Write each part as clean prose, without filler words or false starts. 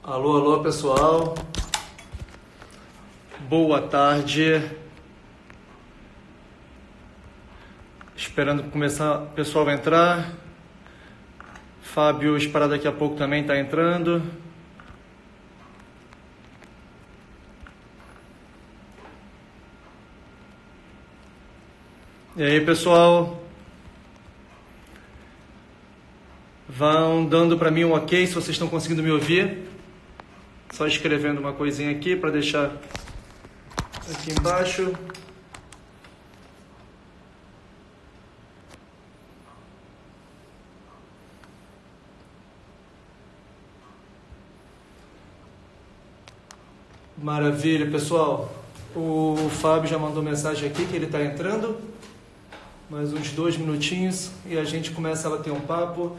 Alô, alô, pessoal. Boa tarde. Esperando começar o pessoal a entrar. Fábio, esperar daqui a pouco também está entrando. E aí, pessoal? Vão dando para mim um ok se vocês estão conseguindo me ouvir. Só escrevendo uma coisinha aqui para deixar aqui embaixo. Maravilha, pessoal. O Fábio já mandou mensagem aqui que ele está entrando. Mais uns 2 minutinhos e a gente começa a bater um papo.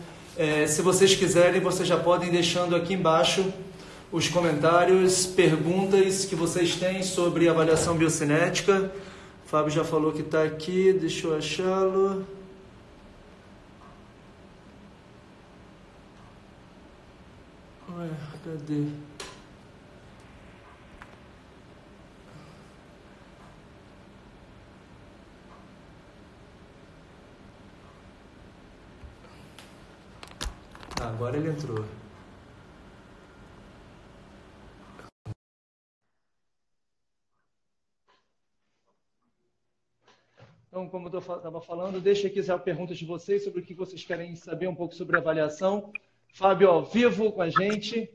Se vocês quiserem, vocês já podem ir deixando aqui embaixo os comentários, perguntas que vocês têm sobre avaliação biocinética. O Fábio já falou que está aqui, deixa eu achá-lo. Ué, cadê? Agora ele entrou. Então, como eu estava falando, deixa aqui as perguntas de vocês sobre o que vocês querem saber um pouco sobre avaliação. Fábio ao vivo com a gente.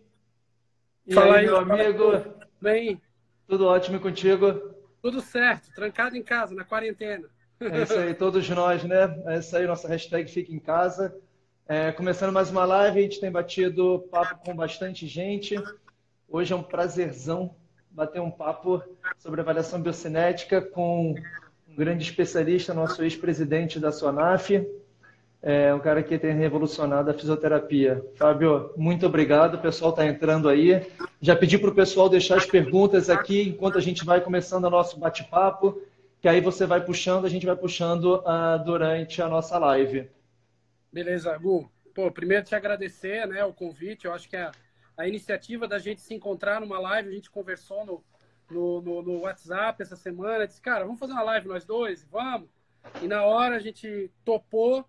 E Fala aí, aí, meu amigo? bem? Tudo ótimo contigo? Tudo certo, trancado em casa, na quarentena. É isso aí, todos nós, né? É isso aí, nossa hashtag Fica em Casa. Começando mais uma live, a gente tem batido papo com bastante gente. Hoje é um prazerzão bater um papo sobre avaliação biocinética com um grande especialista, nosso ex-presidente da SONAF, um cara que tem revolucionado a fisioterapia. Fábio, muito obrigado, o pessoal está entrando aí. Já pedi para o pessoal deixar as perguntas aqui enquanto a gente vai começando o nosso bate-papo, que aí você vai puxando, a gente vai puxando durante a nossa live. Beleza, Gu. Pô, primeiro te agradecer, né, o convite. Eu acho que a iniciativa da gente se encontrar numa live, a gente conversou no WhatsApp essa semana, disse, cara, vamos fazer uma live nós dois? Vamos. E na hora a gente topou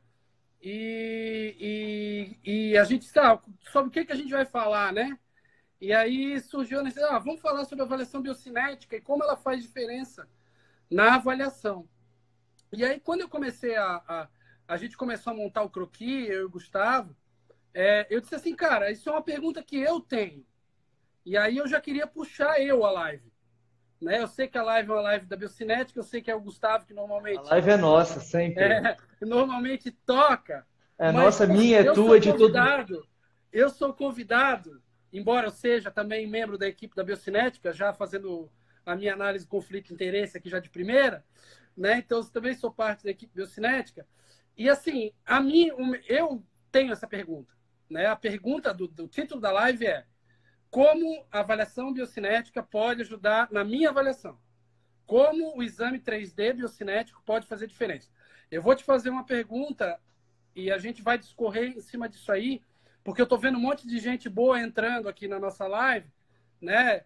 e a gente está sobre o que a gente vai falar, né? E aí surgiu a necessidade, vamos falar sobre avaliação biocinética e como ela faz diferença na avaliação. E aí, quando eu comecei a gente começou a montar o croquis, eu e o Gustavo, eu disse assim, cara, isso é uma pergunta que eu tenho. E aí eu já queria puxar a live. Né? Eu sei que a live é uma live da biocinética, eu sei que é o Gustavo que normalmente... A live é nossa, sempre. Normalmente toca. É mas nossa, minha, é tua, de todo mundo. Eu sou convidado, embora eu seja também membro da equipe da biocinética, já fazendo a minha análise de conflito de interesse aqui já de primeira, né? Então eu também sou parte da equipe biocinética. E assim, eu tenho essa pergunta, né? A pergunta do título da live é: como a avaliação biocinética pode ajudar na minha avaliação? Como o exame 3D biocinético pode fazer diferença? Eu vou te fazer uma pergunta e a gente vai discorrer em cima disso aí, porque eu estou vendo um monte de gente boa entrando aqui na nossa live, né?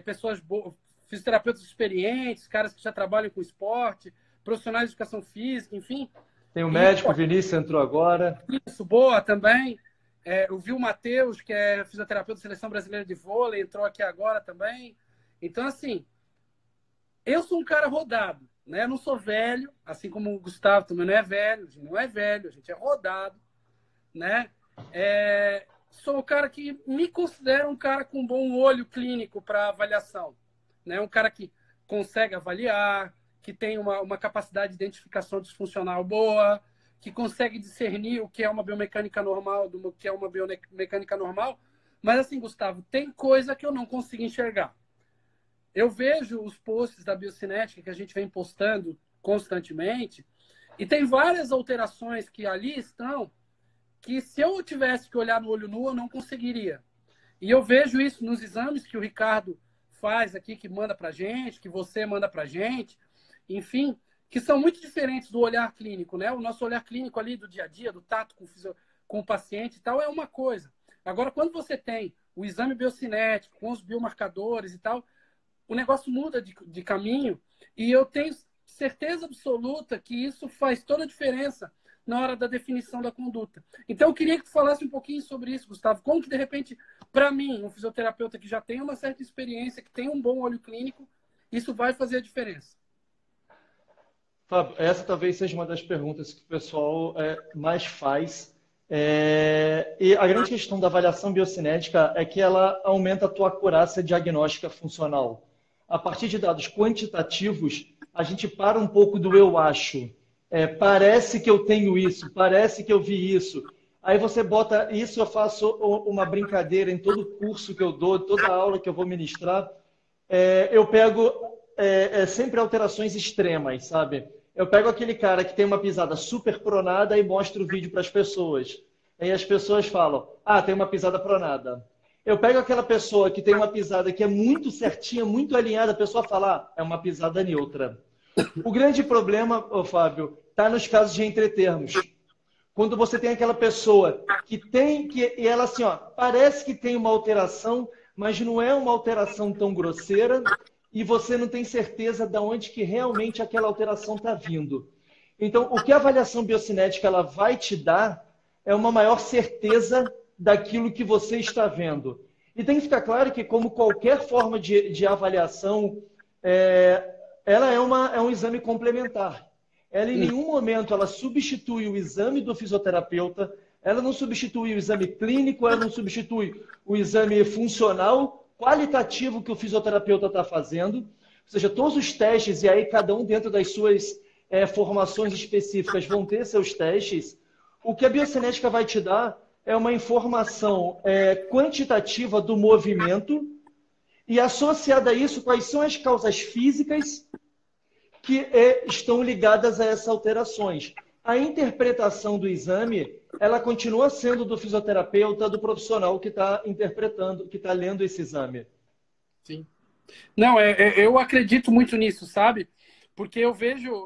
Pessoas boas, fisioterapeutas experientes, caras que já trabalham com esporte, profissionais de educação física, enfim. Tem o médico, o Vinícius entrou agora. Isso, boa também. Eu vi o Matheus, que é fisioterapeuta da Seleção Brasileira de Vôlei, entrou aqui agora também. Então, assim, eu sou um cara rodado, né? Eu não sou velho, assim como o Gustavo também não é velho, a gente não é velho, a gente é rodado, né? Sou um cara que me considero um cara com bom olho clínico para avaliação, né? Um cara que consegue avaliar, que tem uma capacidade de identificação disfuncional boa, que consegue discernir o que é uma biomecânica normal do que é uma biomecânica normal. Mas assim, Gustavo, tem coisa que eu não consigo enxergar. Eu vejo os posts da biocinética que a gente vem postando constantemente e tem várias alterações que ali estão que se eu tivesse que olhar no olho nu, eu não conseguiria. E eu vejo isso nos exames que o Ricardo faz aqui, que manda pra gente, que você manda pra gente, enfim, que são muito diferentes do olhar clínico, né? O nosso olhar clínico ali do dia a dia, do tato com o paciente e tal, é uma coisa. Agora, quando você tem o exame biocinético, com os biomarcadores e tal, o negócio muda de caminho e eu tenho certeza absoluta que isso faz toda a diferença na hora da definição da conduta. Então, eu queria que tu falasse um pouquinho sobre isso, Gustavo. Como que, de repente, para mim, um fisioterapeuta que já tem uma certa experiência, que tem um bom olho clínico, isso vai fazer a diferença? Fábio, essa talvez seja uma das perguntas que o pessoal mais faz. E a grande questão da avaliação biocinética é que ela aumenta a tua acurácia diagnóstica funcional. A partir de dados quantitativos, a gente para um pouco do eu acho. Parece que eu tenho isso, parece que eu vi isso. Aí você bota isso, eu faço uma brincadeira em todo curso que eu dou, toda aula que eu vou ministrar. Eu pego sempre alterações extremas, sabe? Eu pego aquele cara que tem uma pisada super pronada e mostro o vídeo para as pessoas. Aí as pessoas falam, tem uma pisada pronada. Eu pego aquela pessoa que tem uma pisada que é muito certinha, muito alinhada, a pessoa fala, é uma pisada neutra. O grande problema, Fábio, está nos casos de entretermos. Quando você tem aquela pessoa e ela assim, parece que tem uma alteração, mas não é uma alteração tão grosseira e você não tem certeza de onde que realmente aquela alteração está vindo. Então, o que a avaliação biocinética ela vai te dar é uma maior certeza daquilo que você está vendo. E tem que ficar claro que, como qualquer forma de avaliação, ela é um exame complementar. Ela, em nenhum momento, ela substitui o exame do fisioterapeuta, ela não substitui o exame clínico, ela não substitui o exame funcional, qualitativo que o fisioterapeuta está fazendo. Ou seja, todos os testes, e aí cada um dentro das suas formações específicas vão ter seus testes. O que a biocinética vai te dar é uma informação quantitativa do movimento e associada a isso, quais são as causas físicas que estão ligadas a essas alterações. A interpretação do exame, ela continua sendo do fisioterapeuta, do profissional que está interpretando, que está lendo esse exame. Sim. Não, eu acredito muito nisso, sabe? Porque eu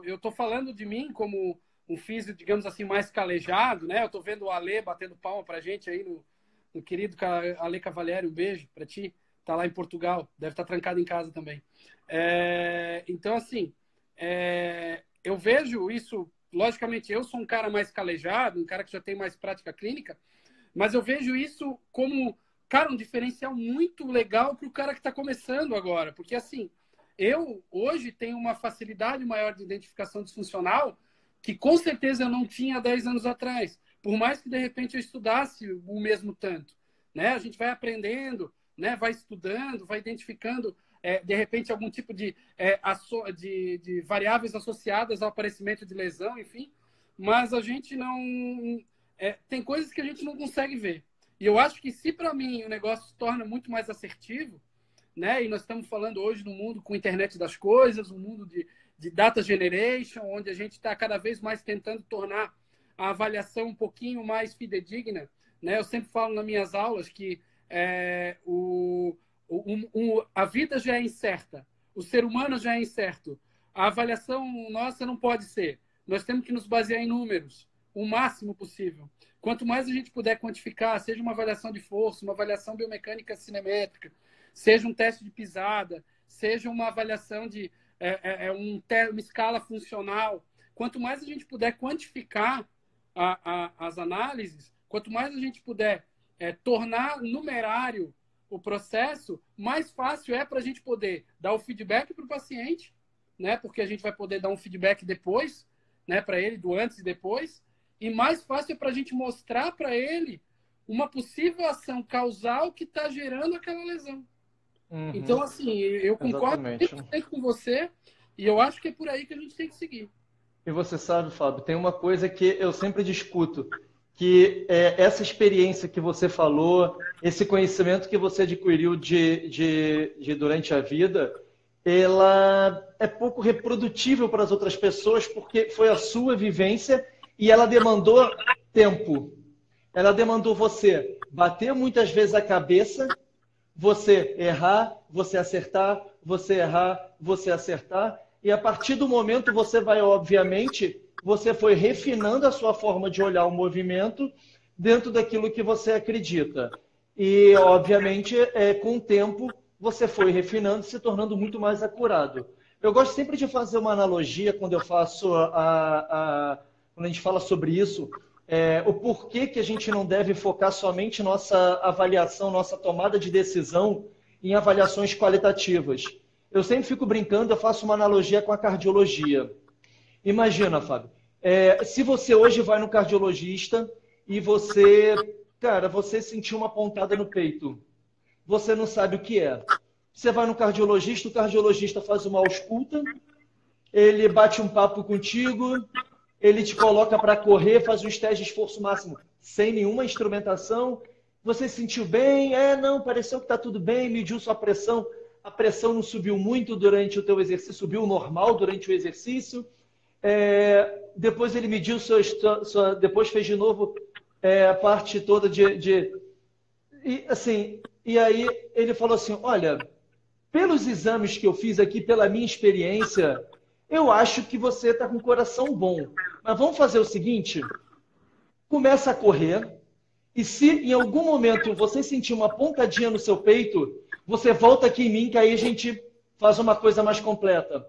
estou falando de mim como um físico, digamos assim, mais calejado, né? Eu estou vendo o Ale batendo palma pra gente aí no querido Ale Cavalieri, um beijo para ti. Tá lá em Portugal, deve estar trancado em casa também. Então, assim, eu vejo isso, logicamente, eu sou um cara mais calejado, um cara que já tem mais prática clínica, mas eu vejo isso como, cara, um diferencial muito legal para o cara que está começando agora. Porque, assim, eu hoje tenho uma facilidade maior de identificação disfuncional que, com certeza, eu não tinha 10 anos atrás. Por mais que, de repente, eu estudasse o mesmo tanto. Né? A gente vai aprendendo, né? Vai estudando, vai identificando, de repente, algum tipo de variáveis associadas ao aparecimento de lesão, enfim. Mas a gente não... tem coisas que a gente não consegue ver. E eu acho que se, para mim, o negócio se torna muito mais assertivo, né? E nós estamos falando hoje no mundo com a internet das coisas, um mundo de data generation, onde a gente está cada vez mais tentando tornar a avaliação um pouquinho mais fidedigna. Né? Eu sempre falo nas minhas aulas que a vida já é incerta, o ser humano já é incerto. A avaliação nossa não pode ser. Nós temos que nos basear em números, o máximo possível. Quanto mais a gente puder quantificar, seja uma avaliação de força, uma avaliação biomecânica cinemétrica, seja um teste de pisada, seja uma avaliação de uma escala funcional, quanto mais a gente puder quantificar as análises, quanto mais a gente puder tornar numerário o processo, mais fácil é para a gente poder dar o feedback para o paciente, né? Porque a gente vai poder dar um feedback depois, né? Para ele, do antes e depois, e mais fácil é para a gente mostrar para ele uma possível ação causal que está gerando aquela lesão. Uhum. Então, assim, eu concordo 100% com você e eu acho que é por aí que a gente tem que seguir. E você sabe, Fábio, tem uma coisa que eu sempre discuto, que essa experiência que você falou, esse conhecimento que você adquiriu durante a vida, ela é pouco reprodutível para as outras pessoas porque foi a sua vivência e ela demandou tempo. Ela demandou você bater muitas vezes a cabeça, você errar, você acertar, você errar, você acertar, e a partir do momento você vai, obviamente, você foi refinando a sua forma de olhar o movimento dentro daquilo que você acredita. E, obviamente, com o tempo, você foi refinando, se tornando muito mais acurado. Eu gosto sempre de fazer uma analogia quando eu faço quando a gente fala sobre isso, o porquê que a gente não deve focar somente nossa avaliação, nossa tomada de decisão em avaliações qualitativas. Eu sempre fico brincando, eu faço uma analogia com a cardiologia. Imagina, Fábio, se você hoje vai no cardiologista e cara, você sentiu uma pontada no peito, você não sabe o que é. Você vai no cardiologista, o cardiologista faz uma ausculta, ele bate um papo contigo, ele te coloca para correr, faz uns testes de esforço máximo sem nenhuma instrumentação. Você se sentiu bem? Não, pareceu que está tudo bem, mediu sua pressão. A pressão não subiu muito durante o teu exercício, subiu normal durante o exercício. Depois ele mediu depois fez de novo a parte toda e aí ele falou assim, olha, pelos exames que eu fiz aqui, pela minha experiência, eu acho que você está com um coração bom. Mas vamos fazer o seguinte, começa a correr e se em algum momento você sentir uma pontadinha no seu peito, você volta aqui em mim que aí a gente faz uma coisa mais completa.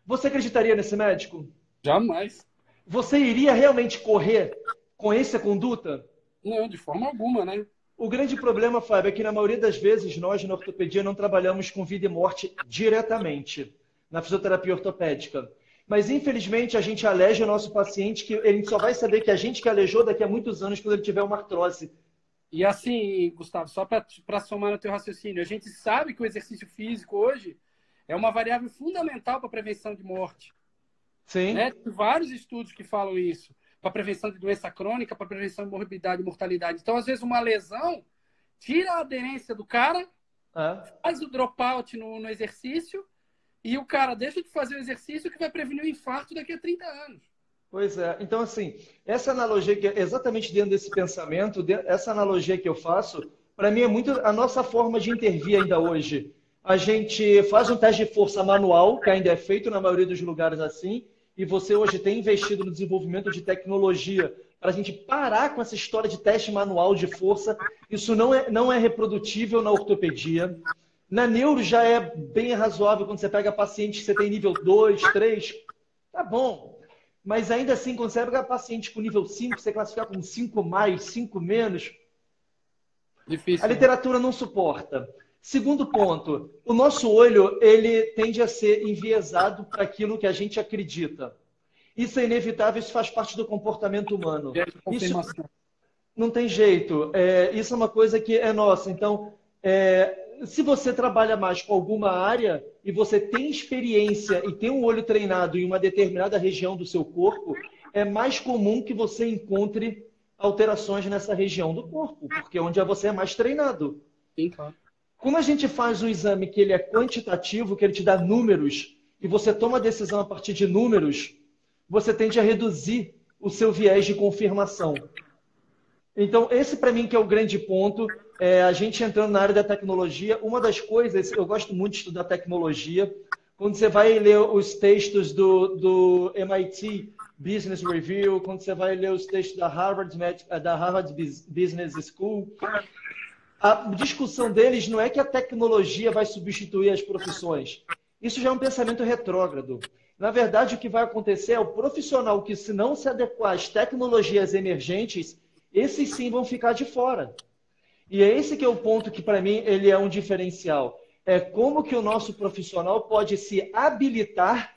Você acreditaria nesse médico? Jamais. Você iria realmente correr com essa conduta? Não, de forma alguma, né? O grande problema, Fábio, é que na maioria das vezes nós, na ortopedia, não trabalhamos com vida e morte diretamente na fisioterapia ortopédica. Mas, infelizmente, a gente aleja o nosso paciente que ele só vai saber que a gente que alejou daqui a muitos anos quando ele tiver uma artrose. E assim, Gustavo, só para somar no teu raciocínio, a gente sabe que o exercício físico hoje é uma variável fundamental para a prevenção de morte. Sim. Né? Tem vários estudos que falam isso. Para prevenção de doença crônica, para prevenção de morbidade e mortalidade. Então, às vezes, uma lesão tira a aderência do cara, faz o dropout no exercício e o cara deixa de fazer o exercício que vai prevenir o infarto daqui a 30 anos. Pois é. Então, assim, essa analogia, que é exatamente dentro desse pensamento, essa analogia que eu faço, para mim é muito a nossa forma de intervir ainda hoje. A gente faz um teste de força manual, que ainda é feito na maioria dos lugares assim, e você hoje tem investido no desenvolvimento de tecnologia para a gente parar com essa história de teste manual de força. Isso não é reprodutível na ortopedia. Na neuro já é bem razoável quando você pega paciente que você tem nível 2, 3, tá bom. Mas ainda assim, quando você pega paciente com nível 5, você classificar como 5 mais, 5 menos, difícil, a literatura não suporta. Segundo ponto, o nosso olho ele tende a ser enviesado para aquilo que a gente acredita. Isso é inevitável, isso faz parte do comportamento humano. Isso não tem jeito. Isso é uma coisa que é nossa. Então, se você trabalha mais com alguma área e você tem experiência e tem um olho treinado em uma determinada região do seu corpo, é mais comum que você encontre alterações nessa região do corpo, porque é onde você é mais treinado. Sim, claro. Como a gente faz um exame que ele é quantitativo, que ele te dá números, e você toma a decisão a partir de números, você tende a reduzir o seu viés de confirmação. Então, esse para mim que é o grande ponto, a gente entrando na área da tecnologia, uma das coisas, eu gosto muito de estudar tecnologia, quando você vai ler os textos do MIT Business Review, quando você vai ler os textos da Harvard Business School, a discussão deles não é que a tecnologia vai substituir as profissões. Isso já é um pensamento retrógrado. Na verdade, o que vai acontecer é o profissional que, se não se adequar às tecnologias emergentes, esses sim vão ficar de fora. E é esse que é o ponto que, para mim, ele é um diferencial. É como que o nosso profissional pode se habilitar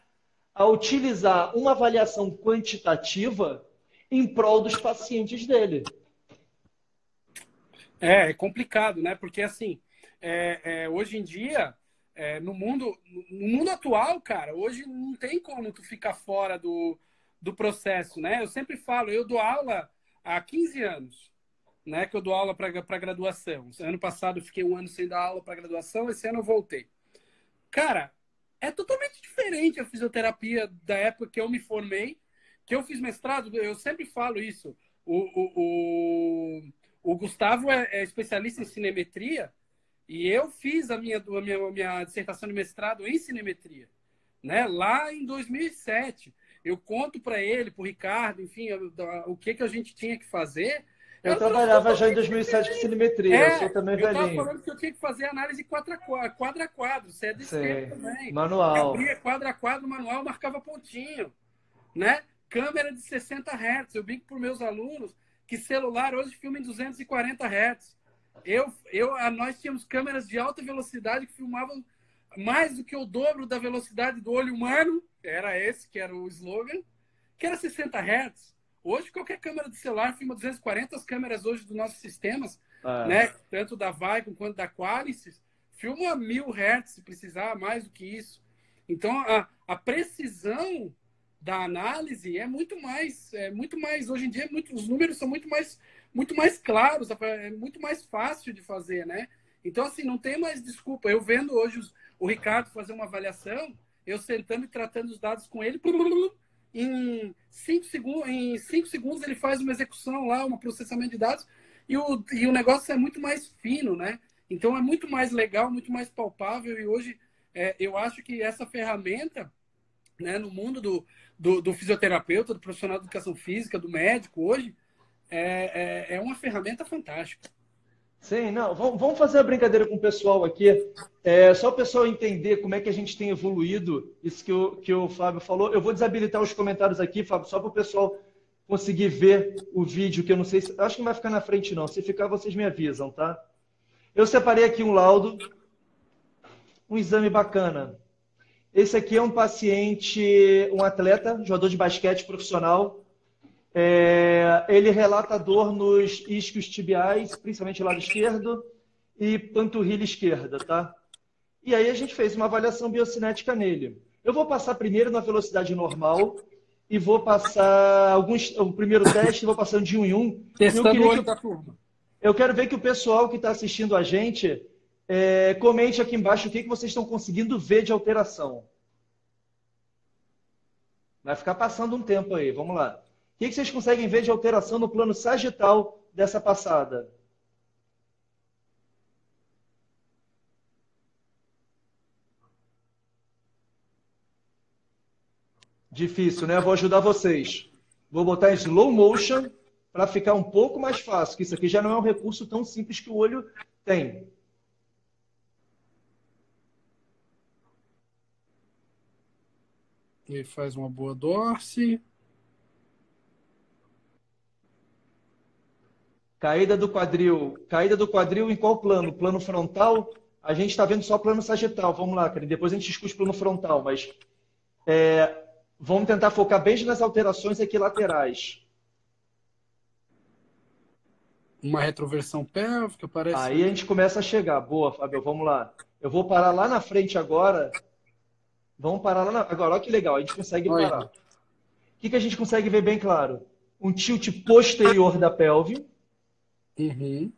a utilizar uma avaliação quantitativa em prol dos pacientes dele. É complicado, né? Porque, assim, hoje em dia, no mundo atual, cara, hoje não tem como tu ficar fora do processo, né? Eu sempre falo, eu dou aula há 15 anos, né? Que eu dou aula para graduação. Ano passado eu fiquei um ano sem dar aula para graduação, esse ano eu voltei. Cara, é totalmente diferente a fisioterapia da época que eu me formei, que eu fiz mestrado, eu sempre falo isso. O Gustavo é especialista em cinemetria e eu fiz a minha dissertação de mestrado em cinemetria, né? Lá em 2007. Eu conto para ele, para o Ricardo, enfim, o que a gente tinha que fazer Eu Eu não sou trabalhava já em totalmente 2007 com diferente. cinemetria, eu sou também Eu estava velhinho. falando que eu tinha que fazer análise quadro a quadro. Você é do esquema Sim. também. Manual. Abria quadro a quadro, manual, marcava pontinho, né? Câmera de 60 Hz. Eu brinco para os meus alunos que celular hoje filma em 240 Hz. Nós tínhamos câmeras de alta velocidade que filmavam mais do que o dobro da velocidade do olho humano. Era esse que era o slogan, que era 60 Hz. Hoje, qualquer câmera de celular filma 240. As câmeras hoje dos nossos sistemas, É. né, tanto da Vicon quanto da Qualys, filma a 1000 Hz, se precisar, mais do que isso. Então, a precisão da análise muito mais hoje em dia, os números são muito mais claros, é muito mais fácil de fazer, né? Então, assim, não tem mais desculpa. Eu vendo hoje o Ricardo fazer uma avaliação, eu sentando e tratando os dados com ele, em 5 segundos ele faz uma execução lá, um processamento de dados, e o negócio é muito mais fino, né? Então é muito mais legal, muito mais palpável, e hoje eu acho que essa ferramenta, né, no mundo do fisioterapeuta, do profissional de educação física, do médico, hoje, é uma ferramenta fantástica. Sim, não, vamos fazer a brincadeira com o pessoal aqui. Só o pessoal entender como é que a gente tem evoluído, isso que o Fábio falou. Eu vou desabilitar os comentários aqui, Fábio, só para o pessoal conseguir ver o vídeo, que eu não sei se. Acho que não vai ficar na frente, não. Se ficar, vocês me avisam, tá? Eu separei aqui um laudo, um exame bacana. Esse aqui é um paciente, um atleta, jogador de basquete profissional. Ele relata dor nos isquios tibiais, principalmente lado esquerdo, e panturrilha esquerda, tá? E aí a gente fez uma avaliação biocinética nele. Eu vou passar primeiro na velocidade normal e vou passar o primeiro teste, vou passando de um em um. E eu Testando o queria que olho da turma. eu quero ver que o pessoal que está assistindo a gente comente aqui embaixo o que vocês estão conseguindo ver de alteração. Vai ficar passando um tempo aí, vamos lá. O que vocês conseguem ver de alteração no plano sagital dessa passada? Difícil, né? Eu vou ajudar vocês. Vou botar em slow motion para ficar um pouco mais fácil, que isso aqui já não é um recurso tão simples que o olho tem. Ele faz uma boa dorse. Caída do quadril em qual plano? Plano frontal? A gente está vendo só plano sagital. Vamos lá, Karen. Depois a gente discute plano frontal, mas vamos tentar focar bem nas alterações equilaterais. Uma retroversão pélvica, Aí a parece. gente começa a chegar. Boa, Fábio, vamos lá. Eu vou parar lá na frente agora. Vamos parar lá agora. Olha que legal, a gente consegue Olha parar. aí. O que a gente consegue ver bem claro? Um tilt posterior da pelve, Uhum.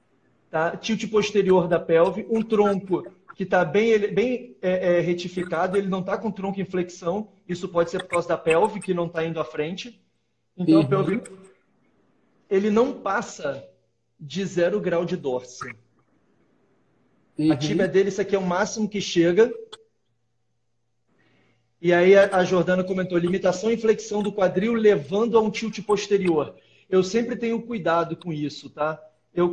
tá? Tilt posterior da pelve, um tronco que está bem retificado, ele não está com tronco em flexão, isso pode ser por causa da pelve, que não está indo à frente. Então, a pelve, Uhum. ele não passa de 0 grau de dorse. A tíbia Uhum. dele, isso aqui é o máximo que chega. E aí a Jordana comentou, limitação e flexão do quadril levando a um tilt posterior. Eu sempre tenho cuidado com isso, tá?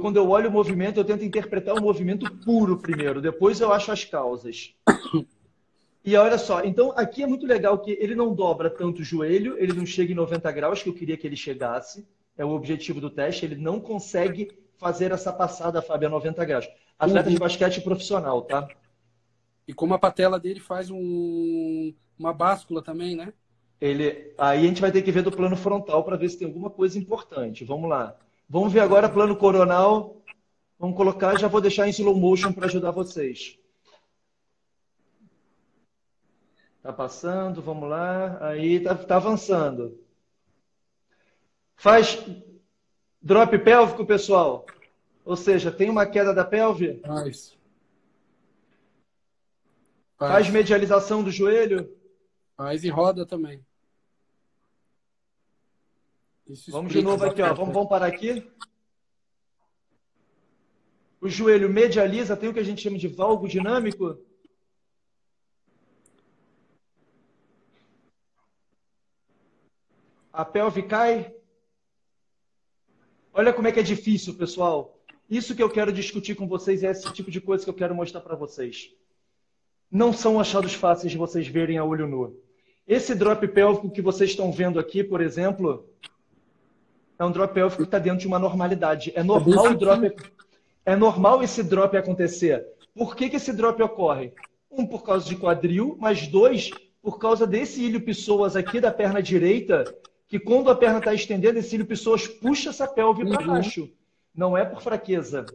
Quando eu olho o movimento, eu tento interpretar o movimento puro primeiro, depois eu acho as causas. E olha só, então aqui é muito legal que ele não dobra tanto o joelho, ele não chega em 90 graus, que eu queria que ele chegasse, é o objetivo do teste, ele não consegue fazer essa passada, Fábio, a 90 graus. Atleta de Uhum. basquete profissional, tá? E como a patela dele faz uma báscula também, né? Aí a gente vai ter que ver do plano frontal para ver se tem alguma coisa importante. Vamos lá. Vamos ver agora plano coronal. Vamos colocar, já vou deixar em slow motion para ajudar vocês. Tá passando, vamos lá. Aí tá avançando. Faz drop pélvico, pessoal. Ou seja, tem uma queda da pelve. Faz. Faz Faz. medialização do joelho. Faz e roda também. Isso Vamos de explica novo aqui, ó. bastante. Vamos parar aqui. O joelho medializa, tem o que a gente chama de valgo dinâmico. A pelve cai. Olha como é que é difícil, pessoal. Isso que eu quero discutir com vocês é esse tipo de coisa que eu quero mostrar para vocês. Não são achados fáceis de vocês verem a olho nu. Esse drop pélvico que vocês estão vendo aqui, por exemplo, é um drop pélvico que está dentro de uma normalidade. É normal esse drop acontecer. Por que que esse drop ocorre? Um, por causa de quadril, mas dois, por causa desse ilho psoas aqui da perna direita, que quando a perna está estendendo, esse ilho psoas puxa essa pelve para baixo. Não é por fraqueza.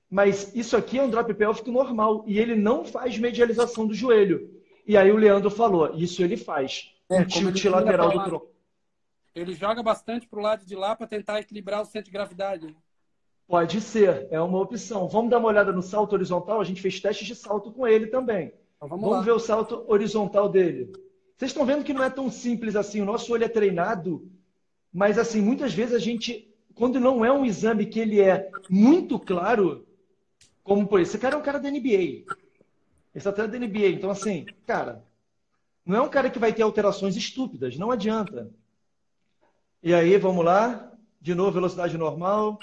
Mas isso aqui é um drop pélvico normal e ele não faz medialização do joelho. E aí o Leandro falou, isso ele faz. Um tilt lateral do tronco. Ele joga bastante para o lado de lá para tentar equilibrar o centro de gravidade. Pode ser, é uma opção. Vamos dar uma olhada no salto horizontal? A gente fez testes de salto com ele também. Então, vamos ver o salto horizontal dele. Vocês estão vendo que não é tão simples assim. O nosso olho é treinado, mas assim, muitas vezes a gente, quando não é um exame que ele é muito claro, como por esse cara é um cara da NBA. Esse atleta da NBA. Então assim, cara, não é um cara que vai ter alterações estúpidas, não adianta. E aí, vamos lá. De novo, velocidade normal.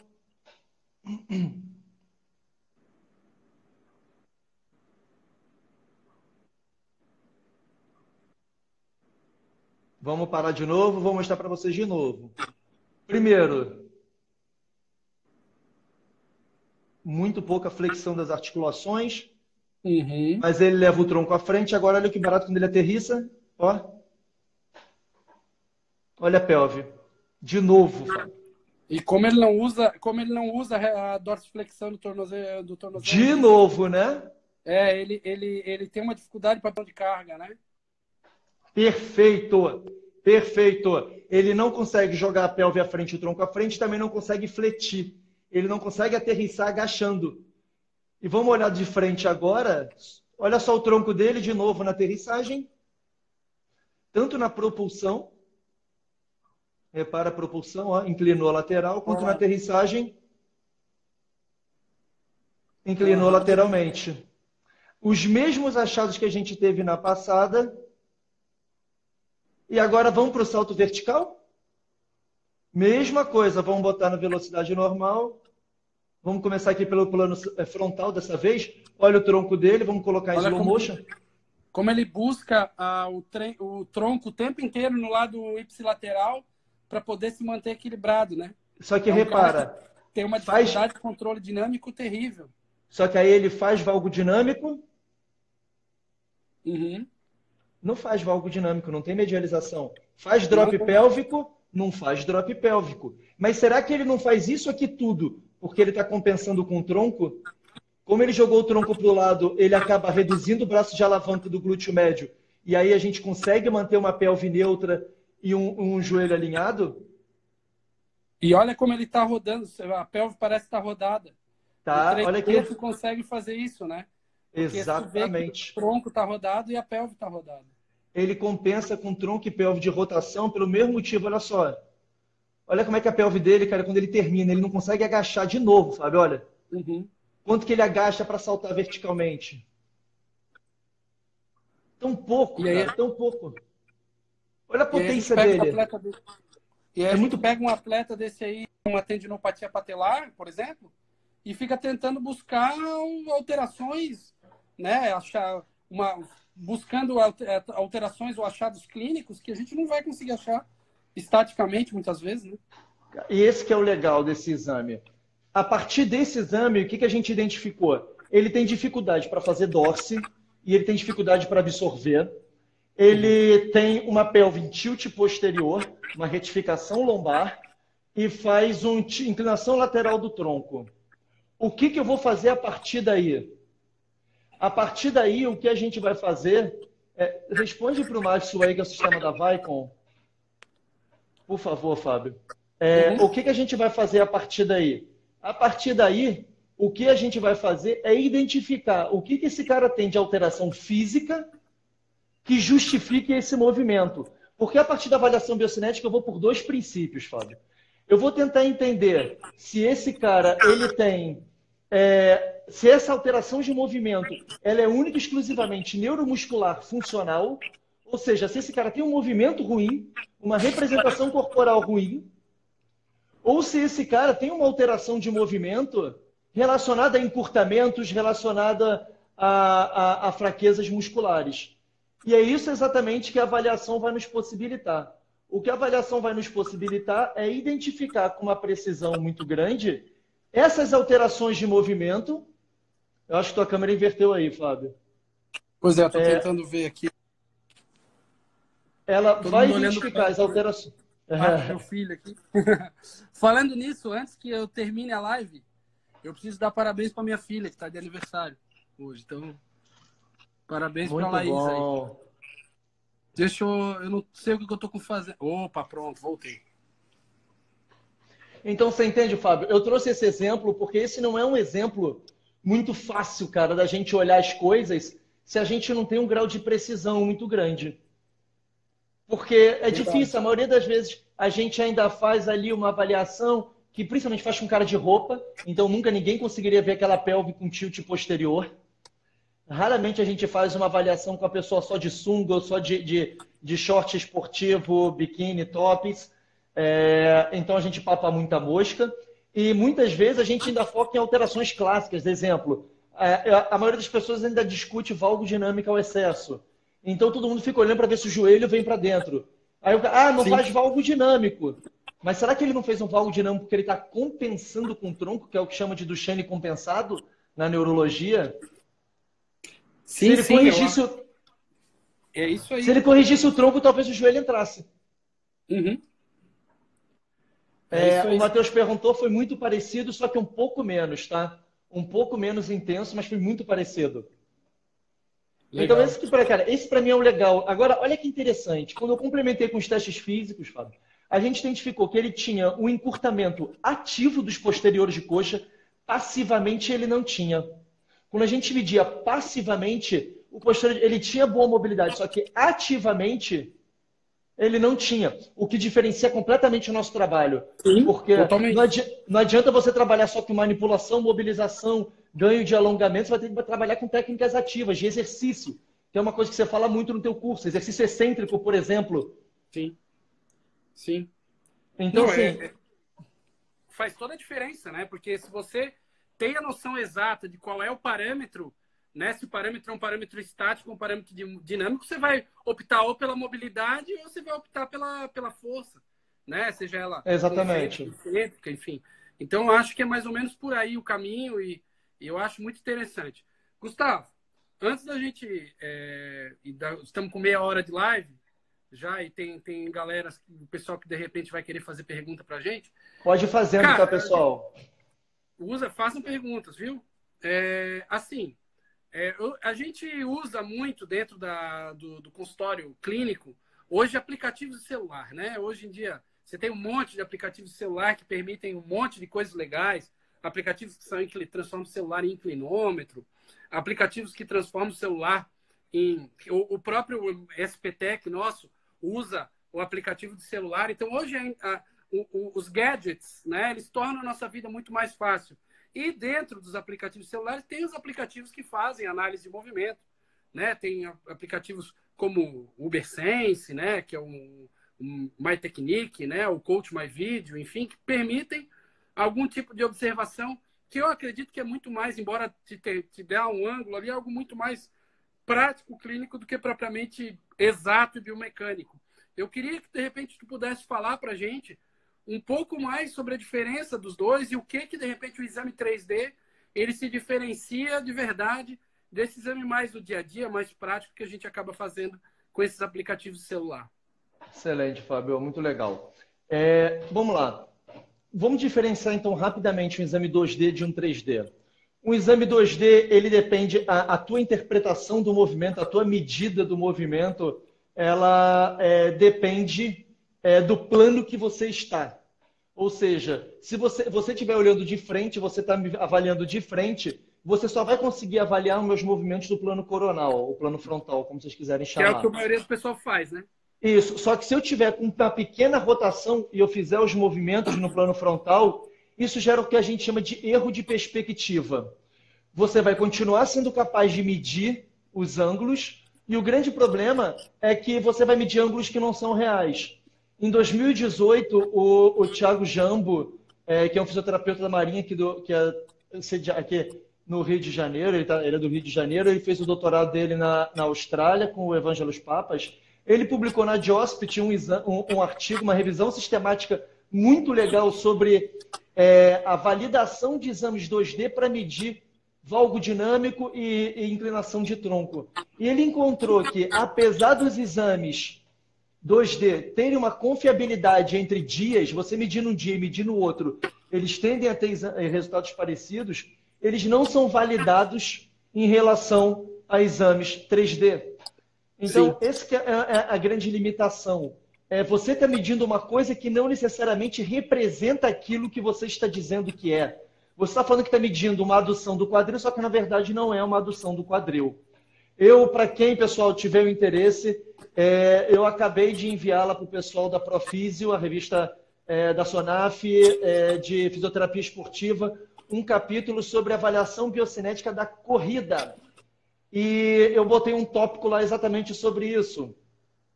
Vamos parar de novo, vou mostrar para vocês de novo. Primeiro, muito pouca flexão das articulações, mas ele leva o tronco à frente. Agora, olha que barato quando ele aterrissa. Ó. Olha a pelve. De novo, Fábio. E como ele não usa a dorsiflexão do tornozelo. De novo, né? Ele tem uma dificuldade para de carga, né? Perfeito, perfeito. Ele não consegue jogar a pelve à frente e o tronco à frente, também não consegue fletir. Ele não consegue aterrissar agachando. E vamos olhar de frente agora. Olha só o tronco dele de novo na aterrissagem. Tanto na propulsão, repara a propulsão, ó, inclinou a lateral, quanto na aterrissagem, inclinou lateralmente. Os mesmos achados que a gente teve na passada. E agora vamos para o salto vertical? Mesma coisa, vamos botar na velocidade normal. Vamos começar aqui pelo plano frontal dessa vez. Olha o tronco dele, vamos colocar em slow motion. Como ele busca o tronco o tempo inteiro no lado ipsilateral para poder se manter equilibrado, né? Só que repara... Tem uma dificuldade de controle dinâmico terrível. Só que aí ele faz valgo dinâmico. Não faz valgo dinâmico, não tem medialização. Faz drop pélvico, não faz drop pélvico. Mas será que ele não faz isso aqui tudo porque ele está compensando com o tronco? Como ele jogou o tronco para o lado, ele acaba reduzindo o braço de alavanca do glúteo médio. E aí a gente consegue manter uma pelve neutra e um joelho alinhado? E olha como ele está rodando. A pelve parece estar rodada. Tá, olha aqui. Você consegue fazer isso, né? Porque exatamente. O tronco está rodado e a pelve está rodada. Ele compensa com tronco e pelve de rotação pelo mesmo motivo, olha só. Olha como é que a pelve dele, cara, quando ele termina, ele não consegue agachar de novo, sabe? Olha. Quanto que ele agacha para saltar verticalmente? Tão pouco, cara, tão pouco. Olha a potência dele. E aí a gente pega um atleta desse aí, uma tendinopatia patelar, por exemplo, e fica tentando buscar alterações, né? Buscando alterações ou achados clínicos que a gente não vai conseguir achar estaticamente, muitas vezes, né? E esse que é o legal desse exame. A partir desse exame, o que a gente identificou? Ele tem dificuldade para fazer dorse e ele tem dificuldade para absorver. Ele tem uma pelve em tilt posterior, uma retificação lombar e faz uma inclinação lateral do tronco. O que eu vou fazer a partir daí? A partir daí, o que a gente vai fazer... responde para o Márcio aí, que é o sistema da Vicon. Por favor, Fábio. O que a gente vai fazer a partir daí? A partir daí, o que a gente vai fazer é identificar o que esse cara tem de alteração física que justifique esse movimento. Porque a partir da avaliação biocinética eu vou por dois princípios, Fábio. Eu vou tentar entender se esse cara ele tem... se essa alteração de movimento ela é única e exclusivamente neuromuscular funcional, ou seja, se esse cara tem um movimento ruim, uma representação corporal ruim, ou se esse cara tem uma alteração de movimento relacionada a encurtamentos, relacionada a fraquezas musculares. E é isso exatamente que a avaliação vai nos possibilitar. O que a avaliação vai nos possibilitar é identificar com uma precisão muito grande essas alterações de movimento. Eu acho que tua câmera inverteu aí, Fábio. Pois é, eu estou tentando ver aqui. Ela vai identificar as alterações. Meu filho aqui. Falando nisso, antes que eu termine a live, eu preciso dar parabéns para minha filha, que está de aniversário hoje. Então, parabéns para a Laís aí. Deixa eu não sei o que eu estou fazendo. Opa, pronto, voltei. Então, você entende, Fábio? Eu trouxe esse exemplo porque esse não é um exemplo muito fácil, cara, da gente olhar as coisas se a gente não tem um grau de precisão muito grande. Porque é difícil, a maioria das vezes a gente ainda faz ali uma avaliação que principalmente faz com cara de roupa, então nunca ninguém conseguiria ver aquela pelve com tilt posterior. Raramente a gente faz uma avaliação com a pessoa só de sunga ou só de short esportivo, biquíni, tops. Então a gente papa muita mosca. E muitas vezes a gente ainda foca em alterações clássicas. Exemplo, a maioria das pessoas ainda discute valgodinâmica ao excesso. Então todo mundo fica olhando para ver se o joelho vem para dentro. Aí o cara, não faz valgodinâmico. Mas será que ele não fez um valgodinâmico porque ele está compensando com o tronco, que é o que chama de Duchenne compensado na neurologia? Sim, se ele corrigisse é isso aí. Se ele corrigisse o tronco, talvez o joelho entrasse. Uhum. O Matheus perguntou, foi muito parecido, só que um pouco menos, tá? Um pouco menos intenso, mas foi muito parecido. Legal. Então, esse para mim é o legal. Agora, olha que interessante. Quando eu complementei com os testes físicos, Fábio, a gente identificou que ele tinha um encurtamento ativo dos posteriores de coxa, passivamente ele não tinha. Quando a gente media passivamente, o posterior ele tinha boa mobilidade, só que ativamente ele não tinha. O que diferencia completamente o nosso trabalho. Sim, porque não adianta você trabalhar só com manipulação, mobilização, ganho de alongamento, você vai ter que trabalhar com técnicas ativas, de exercício, que é uma coisa que você fala muito no teu curso. Exercício excêntrico, por exemplo. Sim. Sim. Então, faz toda a diferença, né? Porque se você tem a noção exata de qual é o parâmetro, né? Se o parâmetro é um parâmetro estático ou um parâmetro dinâmico, você vai optar ou pela mobilidade ou você vai optar pela força, né? Seja ela exatamente, enfim. Então, eu acho que é mais ou menos por aí o caminho e eu acho muito interessante. Gustavo, antes da gente... estamos com meia hora de live já e tem galera, o pessoal que de repente vai querer fazer pergunta pra gente. Pode ir fazendo, tá, pessoal? Façam perguntas, viu? A gente usa muito dentro do consultório clínico, hoje, aplicativos de celular, né? Hoje em dia, você tem um monte de aplicativos de celular que permitem um monte de coisas legais, aplicativos que transformam o celular em inclinômetro, aplicativos que transformam o celular em... O próprio SPTEC nosso usa o aplicativo de celular. Então, hoje, os gadgets, né, eles tornam a nossa vida muito mais fácil. E dentro dos aplicativos celulares, tem os aplicativos que fazem análise de movimento. Né? Tem aplicativos como o UberSense, né, que é um MyTechnique, né, o Coach My Video, enfim, que permitem algum tipo de observação que eu acredito que é muito mais, embora te dê um ângulo ali, algo muito mais prático, clínico, do que propriamente exato e biomecânico. Eu queria que, de repente, tu pudesse falar para a gente um pouco mais sobre a diferença dos dois e o que de repente, o exame 3D ele se diferencia de verdade desse exame mais do dia a dia, mais prático, que a gente acaba fazendo com esses aplicativos de celular. Excelente, Fábio. Muito legal. Vamos lá. Vamos diferenciar, então, rapidamente um exame 2D de um 3D. Um exame 2D, ele depende, a tua interpretação do movimento, a tua medida do movimento, ela depende do plano que você está. Ou seja, se você estiver olhando de frente, você está me avaliando de frente, você só vai conseguir avaliar os meus movimentos do plano coronal, o plano frontal, como vocês quiserem chamar. Que é o que a maioria do pessoal faz, né? Isso, só que se eu tiver com uma pequena rotação e eu fizer os movimentos no plano frontal, isso gera o que a gente chama de erro de perspectiva. Você vai continuar sendo capaz de medir os ângulos e o grande problema é que você vai medir ângulos que não são reais. Em 2018, o Thiago Jambo, que é um fisioterapeuta da Marinha aqui no Rio de Janeiro, ele é do Rio de Janeiro, ele fez o doutorado dele na Austrália com o Evangelos Papas. Ele publicou na Jospit um artigo, uma revisão sistemática muito legal sobre a validação de exames 2D para medir valgo dinâmico e inclinação de tronco. E ele encontrou que, apesar dos exames 2D terem uma confiabilidade entre dias, você medir num dia e medir no outro, eles tendem a ter resultados parecidos, eles não são validados em relação a exames 3D. Então, essa que é a grande limitação. Você está medindo uma coisa que não necessariamente representa aquilo que você está dizendo que é. Você está falando que está medindo uma adução do quadril, só que na verdade não é uma adução do quadril. Para quem, pessoal, tiver o interesse, eu acabei de enviá-la para o pessoal da Profísio, a revista da SONAF, de fisioterapia esportiva, um capítulo sobre avaliação biocinética da corrida. E eu botei um tópico lá exatamente sobre isso.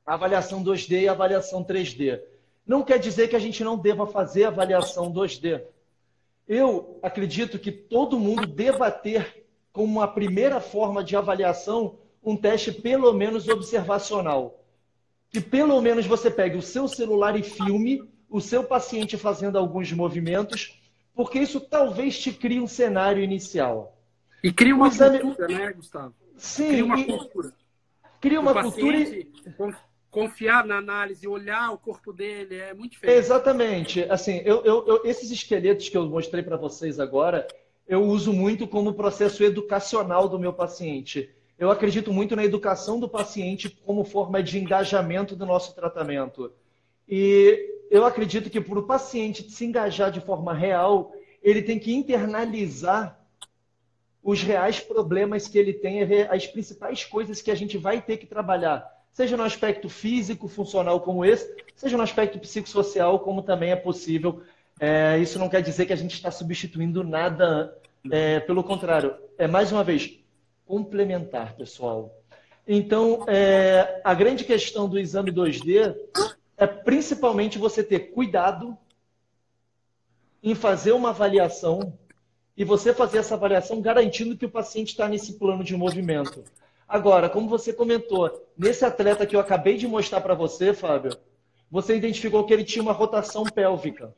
Avaliação 2D e avaliação 3D. Não quer dizer que a gente não deva fazer avaliação 2D. Eu acredito que todo mundo deva ter como uma primeira forma de avaliação um teste pelo menos observacional. Que pelo menos você pegue o seu celular e filme o seu paciente fazendo alguns movimentos, porque isso talvez te crie um cenário inicial. E cria uma cultura, né, Gustavo? Sim. Cria uma cultura. Cria uma cultura e confiar na análise, olhar o corpo dele, é muito diferente. Exatamente. Assim, esses esqueletos que eu mostrei para vocês agora, eu uso muito como processo educacional do meu paciente. Eu acredito muito na educação do paciente como forma de engajamento do nosso tratamento. E eu acredito que para o paciente se engajar de forma real, ele tem que internalizar os reais problemas que ele tem, as principais coisas que a gente vai ter que trabalhar. Seja no aspecto físico, funcional como esse, seja no aspecto psicossocial, como também é possível. Isso não quer dizer que a gente está substituindo nada, pelo contrário. Mais uma vez, complementar, pessoal. Então, a grande questão do exame 2D é principalmente você ter cuidado em fazer uma avaliação e você fazer essa avaliação garantindo que o paciente está nesse plano de movimento. Agora, como você comentou, nesse atleta que eu acabei de mostrar para você, Fábio, você identificou que ele tinha uma rotação pélvica.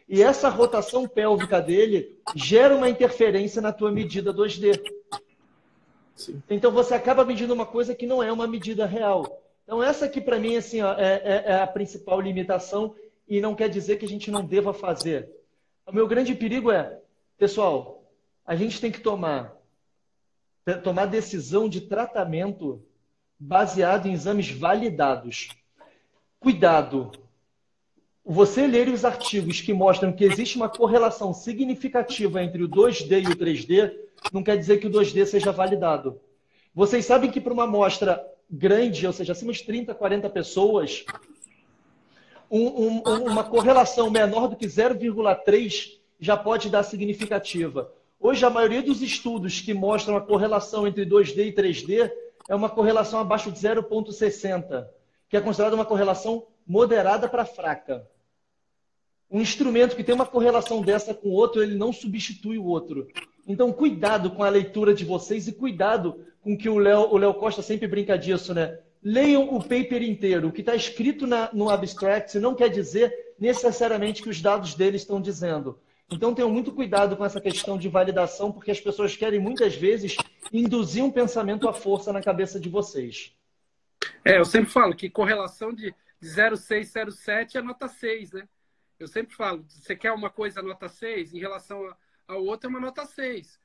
E essa rotação pélvica dele gera uma interferência na tua medida 2D. Sim. Então você acaba medindo uma coisa que não é uma medida real. Então essa aqui para mim assim, ó, é a principal limitação e não quer dizer que a gente não deva fazer. O meu grande perigo pessoal, a gente tem que tomar decisão de tratamento baseado em exames validados. Cuidado! Você ler os artigos que mostram que existe uma correlação significativa entre o 2D e o 3D, não quer dizer que o 2D seja validado. Vocês sabem que para uma amostra grande, ou seja, acima de 30, 40 pessoas, uma correlação menor do que 0,3 já pode dar significativa. Hoje, a maioria dos estudos que mostram a correlação entre 2D e 3D é uma correlação abaixo de 0,60, que é considerada uma correlação moderada para fraca. Um instrumento que tem uma correlação dessa com o outro, ele não substitui o outro. Então, cuidado com a leitura de vocês e cuidado com que o Léo Costa sempre brinca disso, né? Leiam o paper inteiro. O que está escrito no abstract não quer dizer necessariamente que os dados dele estão dizendo. Então, tenham muito cuidado com essa questão de validação, porque as pessoas querem, muitas vezes, induzir um pensamento à força na cabeça de vocês. Eu sempre falo que correlação de 0,6, 0,7 é nota 6, né? Eu sempre falo, você quer uma coisa nota 6, em relação ao outro é uma nota 6.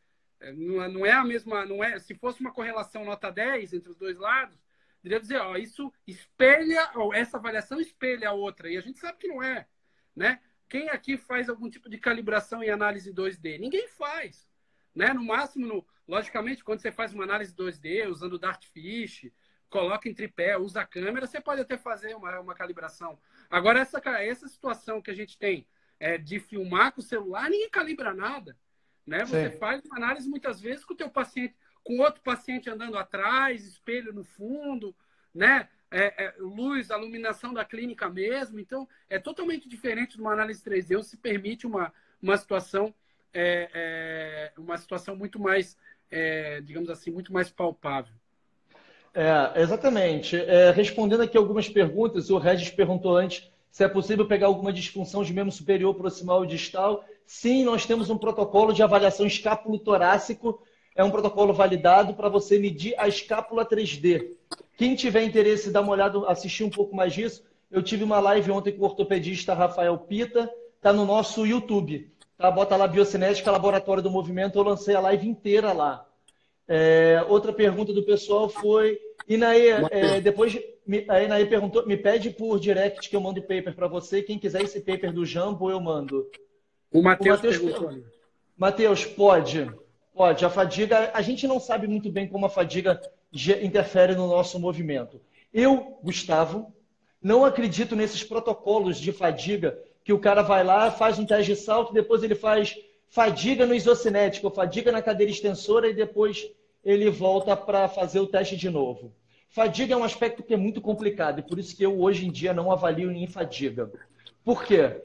Não é a mesma, se fosse uma correlação nota 10 entre os dois lados, deveria dizer, ó, isso espelha, essa avaliação espelha a outra, e a gente sabe que não é, né? Quem aqui faz algum tipo de calibração em análise 2D? Ninguém faz, né? No máximo, logicamente, quando você faz uma análise 2D, usando o Dartfish, coloca em tripé, usa a câmera, você pode até fazer uma calibração. Agora, essa situação que a gente tem de filmar com o celular, ninguém calibra nada, né? Você faz uma análise muitas vezes com o teu paciente, com outro paciente andando atrás, espelho no fundo, né? Luz, a iluminação da clínica mesmo. Então, é totalmente diferente de uma análise 3D. Se permite uma situação, uma situação muito mais, digamos assim, muito mais palpável. Exatamente. Respondendo aqui algumas perguntas, o Regis perguntou antes se é possível pegar alguma disfunção de membro superior, proximal e distal. Sim, nós temos um protocolo de avaliação escápulo-torácico. É um protocolo validado para você medir a escápula 3D. Quem tiver interesse, dá uma olhada, assistir um pouco mais disso. Eu tive uma live ontem com o ortopedista Rafael Pita. Está no nosso YouTube. Tá? Bota lá Biocinética, Laboratório do Movimento. Eu lancei a live inteira lá. Outra pergunta do pessoal foi... Inaê, depois a Inaê perguntou, me pede por direct que eu mando o paper para você. Quem quiser esse paper do Jambo, eu mando. O Matheus perguntou. Matheus, pode. Pode. A fadiga, a gente não sabe muito bem como a fadiga interfere no nosso movimento. Eu, Gustavo, não acredito nesses protocolos de fadiga que o cara vai lá, faz um teste de salto, depois ele faz fadiga no isocinético, fadiga na cadeira extensora e depois ele volta para fazer o teste de novo. Fadiga é um aspecto que é muito complicado e por isso que eu hoje em dia não avalio em fadiga. Por quê?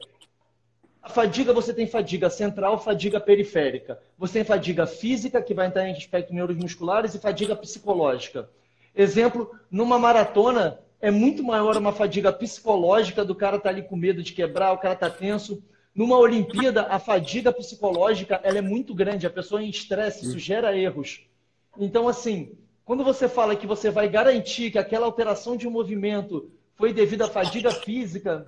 A fadiga, você tem fadiga central, fadiga periférica. Você tem fadiga física, que vai entrar em aspectos neuromusculares, e fadiga psicológica. Exemplo, numa maratona, é muito maior uma fadiga psicológica do cara estar ali com medo de quebrar, o cara está tenso. Numa Olimpíada, a fadiga psicológica ela é muito grande, a pessoa em estresse, isso gera erros. Então, assim, quando você fala que você vai garantir que aquela alteração de um movimento foi devido à fadiga física,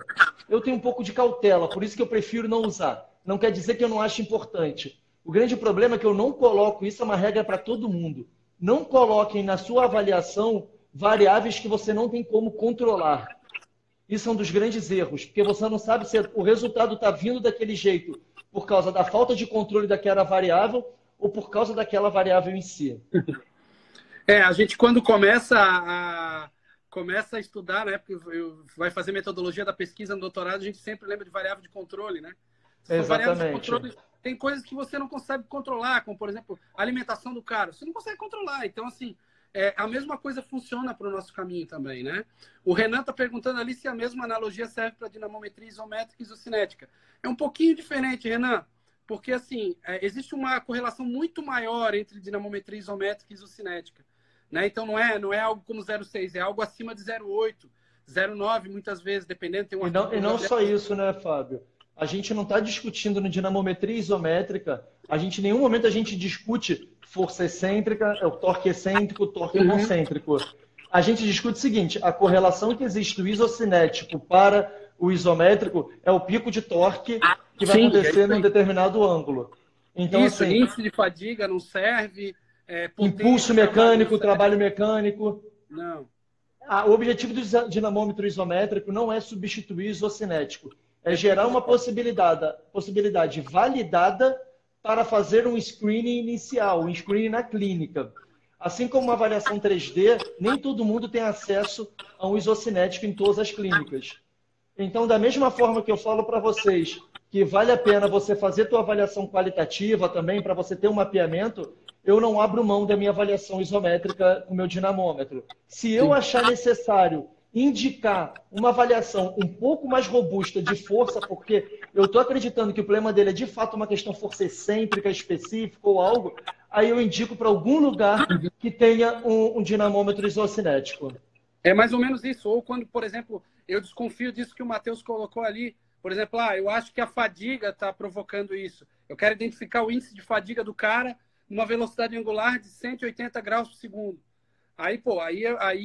eu tenho um pouco de cautela, por isso que eu prefiro não usar. Não quer dizer que eu não acho importante. O grande problema é que eu não coloco, isso é uma regra para todo mundo, não coloquem na sua avaliação variáveis que você não tem como controlar. Isso é um dos grandes erros, porque você não sabe se o resultado está vindo daquele jeito por causa da falta de controle daquela variável ou por causa daquela variável em si. A gente quando começa a estudar, né? Porque vai fazer metodologia da pesquisa no doutorado, a gente sempre lembra de variável de controle, né? Exatamente. De controle, tem coisas que você não consegue controlar, como, por exemplo, a alimentação do cara. Você não consegue controlar. Então, assim, a mesma coisa funciona para o nosso caminho também, né? O Renan está perguntando ali se a mesma analogia serve para dinamometria isométrica e isocinética. É um pouquinho diferente, Renan, porque, assim, existe uma correlação muito maior entre dinamometria isométrica e isocinética. Né? Então, não é algo como 0,6, é algo acima de 0,8, 0,9, muitas vezes, dependendo. Tem e não só isso, né, Fábio? A gente não está discutindo no dinamometria isométrica, em nenhum momento a gente discute força excêntrica, o torque excêntrico, o torque concêntrico. A gente discute o seguinte, a correlação que existe do isocinético para o isométrico é o pico de torque que vai acontecer num determinado ângulo. Então, isso, assim, índice de fadiga não serve... impulso mecânico, trabalho mecânico. Não. O objetivo do dinamômetro isométrico não é substituir o isocinético, é gerar uma possibilidade validada para fazer um screening inicial, um screening na clínica. Assim como uma avaliação 3D, nem todo mundo tem acesso a um isocinético em todas as clínicas. Então, da mesma forma que eu falo para vocês que vale a pena você fazer sua avaliação qualitativa também, para você ter um mapeamento, eu não abro mão da minha avaliação isométrica com o meu dinamômetro. Se eu achar necessário indicar uma avaliação um pouco mais robusta de força, porque eu estou acreditando que o problema dele é de fato uma questão força excêntrica específica ou algo, aí eu indico para algum lugar que tenha um dinamômetro isocinético. É mais ou menos isso. Ou quando, por exemplo, eu desconfio disso que o Matheus colocou ali. Por exemplo, eu acho que a fadiga está provocando isso. Eu quero identificar o índice de fadiga do cara numa velocidade angular de 180 graus por segundo. Aí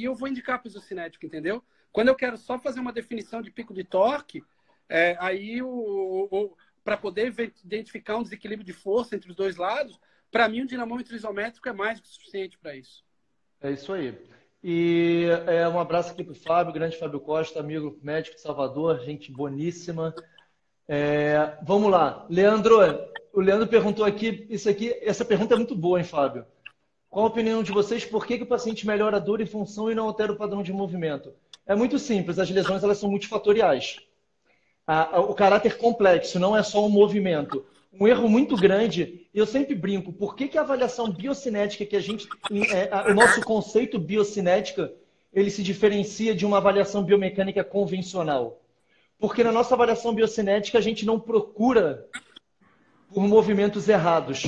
eu vou indicar para o isocinético, entendeu? Quando eu quero só fazer uma definição de pico de torque, para poder identificar um desequilíbrio de força entre os dois lados, para mim o dinamômetro isométrico é mais do que suficiente para isso. É isso aí. E um abraço aqui para o Fábio, grande Fábio Costa, amigo médico de Salvador, gente boníssima. Vamos lá. Leandro, o Leandro perguntou aqui, essa pergunta é muito boa, hein, Fábio? Qual a opinião de vocês? Por que o paciente melhora a dor e função e não altera o padrão de movimento? É muito simples, as lesões elas são multifatoriais. O caráter complexo não é só o movimento. Um erro muito grande, eu sempre brinco, por que a avaliação biocinética que o nosso conceito biocinética, ele se diferencia de uma avaliação biomecânica convencional? Porque na nossa avaliação biocinética a gente não procura por movimentos errados.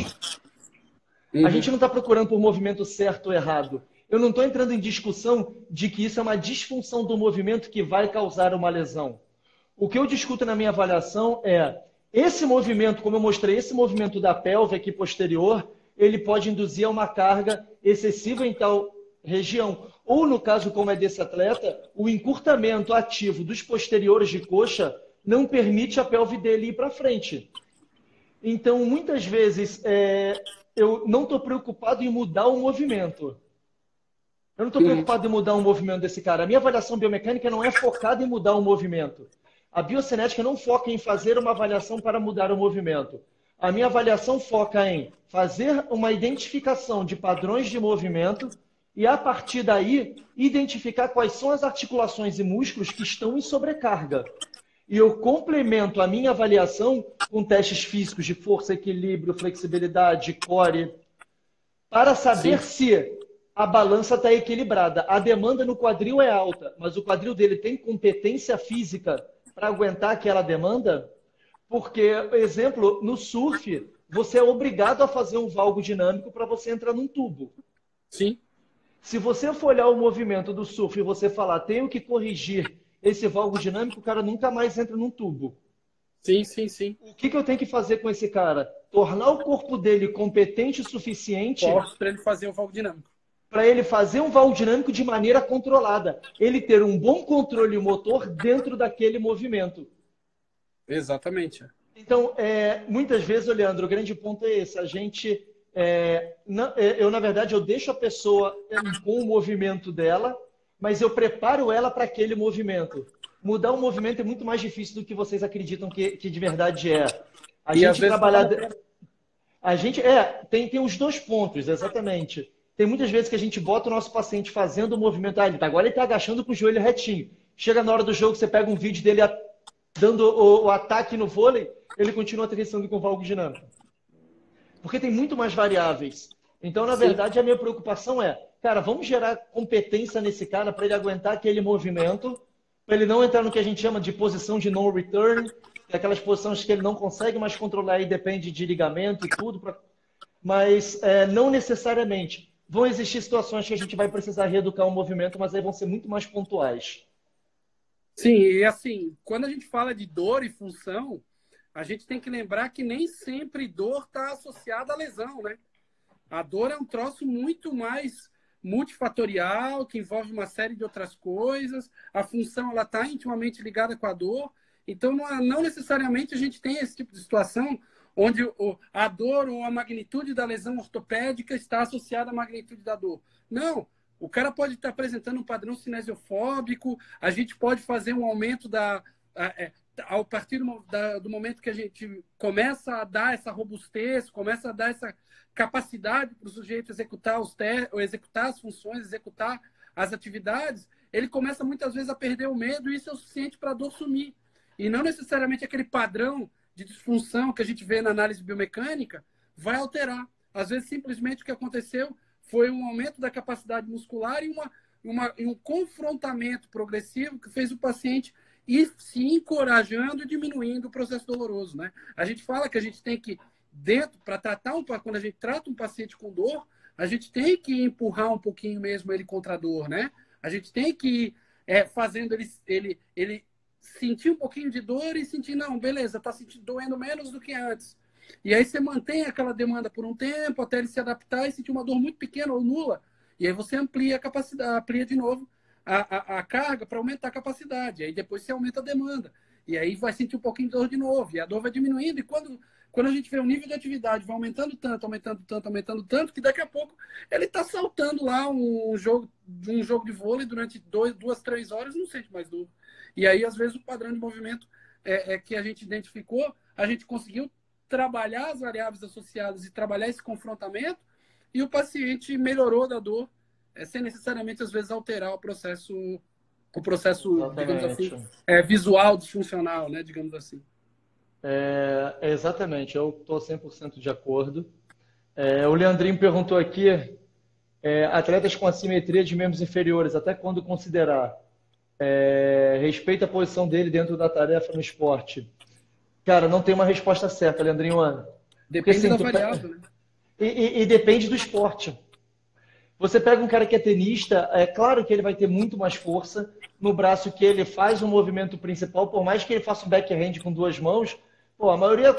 A gente não está procurando por movimento certo ou errado. Eu não estou entrando em discussão de que isso é uma disfunção do movimento que vai causar uma lesão. O que eu discuto na minha avaliação é esse movimento, como eu mostrei, esse movimento da pelve aqui posterior, ele pode induzir a uma carga excessiva em tal região. Ou, no caso como é desse atleta, o encurtamento ativo dos posteriores de coxa não permite a pelve dele ir para frente. Então, muitas vezes, eu não estou preocupado em mudar o movimento. Eu não estou preocupado em mudar o movimento desse cara. A minha avaliação biomecânica não é focada em mudar o movimento. A biocinética não foca em fazer uma avaliação para mudar o movimento. A minha avaliação foca em fazer uma identificação de padrões de movimento e, a partir daí, identificar quais são as articulações e músculos que estão em sobrecarga. E eu complemento a minha avaliação com testes físicos de força, equilíbrio, flexibilidade, core, para saber se a balança está equilibrada. A demanda no quadril é alta, mas o quadril dele tem competência física para aguentar aquela demanda? Porque, exemplo, no surf, você é obrigado a fazer um valgo dinâmico para você entrar num tubo. Sim. Se você for olhar o movimento do surf e você falar, tenho que corrigir esse valgo dinâmico, o cara nunca mais entra num tubo. Sim, sim, sim. O que eu tenho que fazer com esse cara? Tornar o corpo dele competente o suficiente para ele fazer o valgo dinâmico. Para ele fazer um valgo dinâmico de maneira controlada. Ele ter um bom controle motor dentro daquele movimento. Exatamente. Então, muitas vezes, Leandro, o grande ponto é esse. A gente... na verdade, eu deixo a pessoa com o movimento dela, mas eu preparo ela para aquele movimento. Mudar um movimento é muito mais difícil do que vocês acreditam que de verdade é. A gente trabalhar... A gente... tem os dois pontos, exatamente. Tem muitas vezes que a gente bota o nosso paciente fazendo o movimento. Agora ele está agachando com o joelho retinho. Chega na hora do jogo, você pega um vídeo dele dando o ataque no vôlei, ele continua aterrissando com o valgo dinâmico. Porque tem muito mais variáveis. Então, na verdade, a minha preocupação é, cara, vamos gerar competência nesse cara para ele aguentar aquele movimento, para ele não entrar no que a gente chama de posição de no return, que é aquelas posições que ele não consegue mais controlar e depende de ligamento e tudo. Mas não necessariamente. Vão existir situações que a gente vai precisar reeducar o movimento, mas aí vão ser muito mais pontuais. Sim, e assim, quando a gente fala de dor e função, a gente tem que lembrar que nem sempre dor está associada à lesão, né? A dor é um troço muito mais multifatorial, que envolve uma série de outras coisas. A função ela está intimamente ligada com a dor. Então, não necessariamente a gente tem esse tipo de situação onde a dor ou a magnitude da lesão ortopédica está associada à magnitude da dor. Não, o cara pode estar apresentando um padrão cinesiofóbico, a gente pode fazer um aumento a partir do momento que a gente começa a dar essa robustez, começa a dar essa capacidade para o sujeito executar executar as funções, executar as atividades, ele começa muitas vezes a perder o medo e isso é o suficiente para a dor sumir. E não necessariamente aquele padrão de disfunção que a gente vê na análise biomecânica vai alterar. Às vezes, simplesmente, o que aconteceu foi um aumento da capacidade muscular e um confrontamento progressivo que fez o paciente ir se encorajando e diminuindo o processo doloroso, né? A gente fala que a gente tem que, quando a gente trata um paciente com dor, a gente tem que empurrar um pouquinho mesmo ele contra a dor, né? A gente tem que ir fazendo ele sentir um pouquinho de dor e sentir, não, beleza, tá doendo menos do que antes. E aí você mantém aquela demanda por um tempo, até ele se adaptar e sentir uma dor muito pequena ou nula. E aí você amplia a capacidade, amplia de novo a carga para aumentar a capacidade. Aí depois você aumenta a demanda. E aí vai sentir um pouquinho de dor de novo. E a dor vai diminuindo. E quando a gente vê o nível de atividade vai aumentando tanto, que daqui a pouco ele está saltando lá um jogo de vôlei durante 2, 3 horas e não sente mais dor. E aí, às vezes, o padrão de movimento que a gente identificou, a gente conseguiu trabalhar as variáveis associadas e trabalhar esse confrontamento e o paciente melhorou da dor sem necessariamente, às vezes, alterar o processo digamos assim, visual disfuncional, né, digamos assim. Exatamente, eu estou 100% de acordo. O Leandrinho perguntou aqui Atletas com assimetria de membros inferiores, até quando considerar? Respeita a posição dele dentro da tarefa no esporte. Cara, não tem uma resposta certa, Leandrinho Ana. Porque Depende assim, da variável, né? e depende do esporte. Você pega um cara que é tenista, é claro que ele vai ter muito mais força no braço que ele faz o movimento principal, por mais que ele faça um backhand com duas mãos, pô, a maioria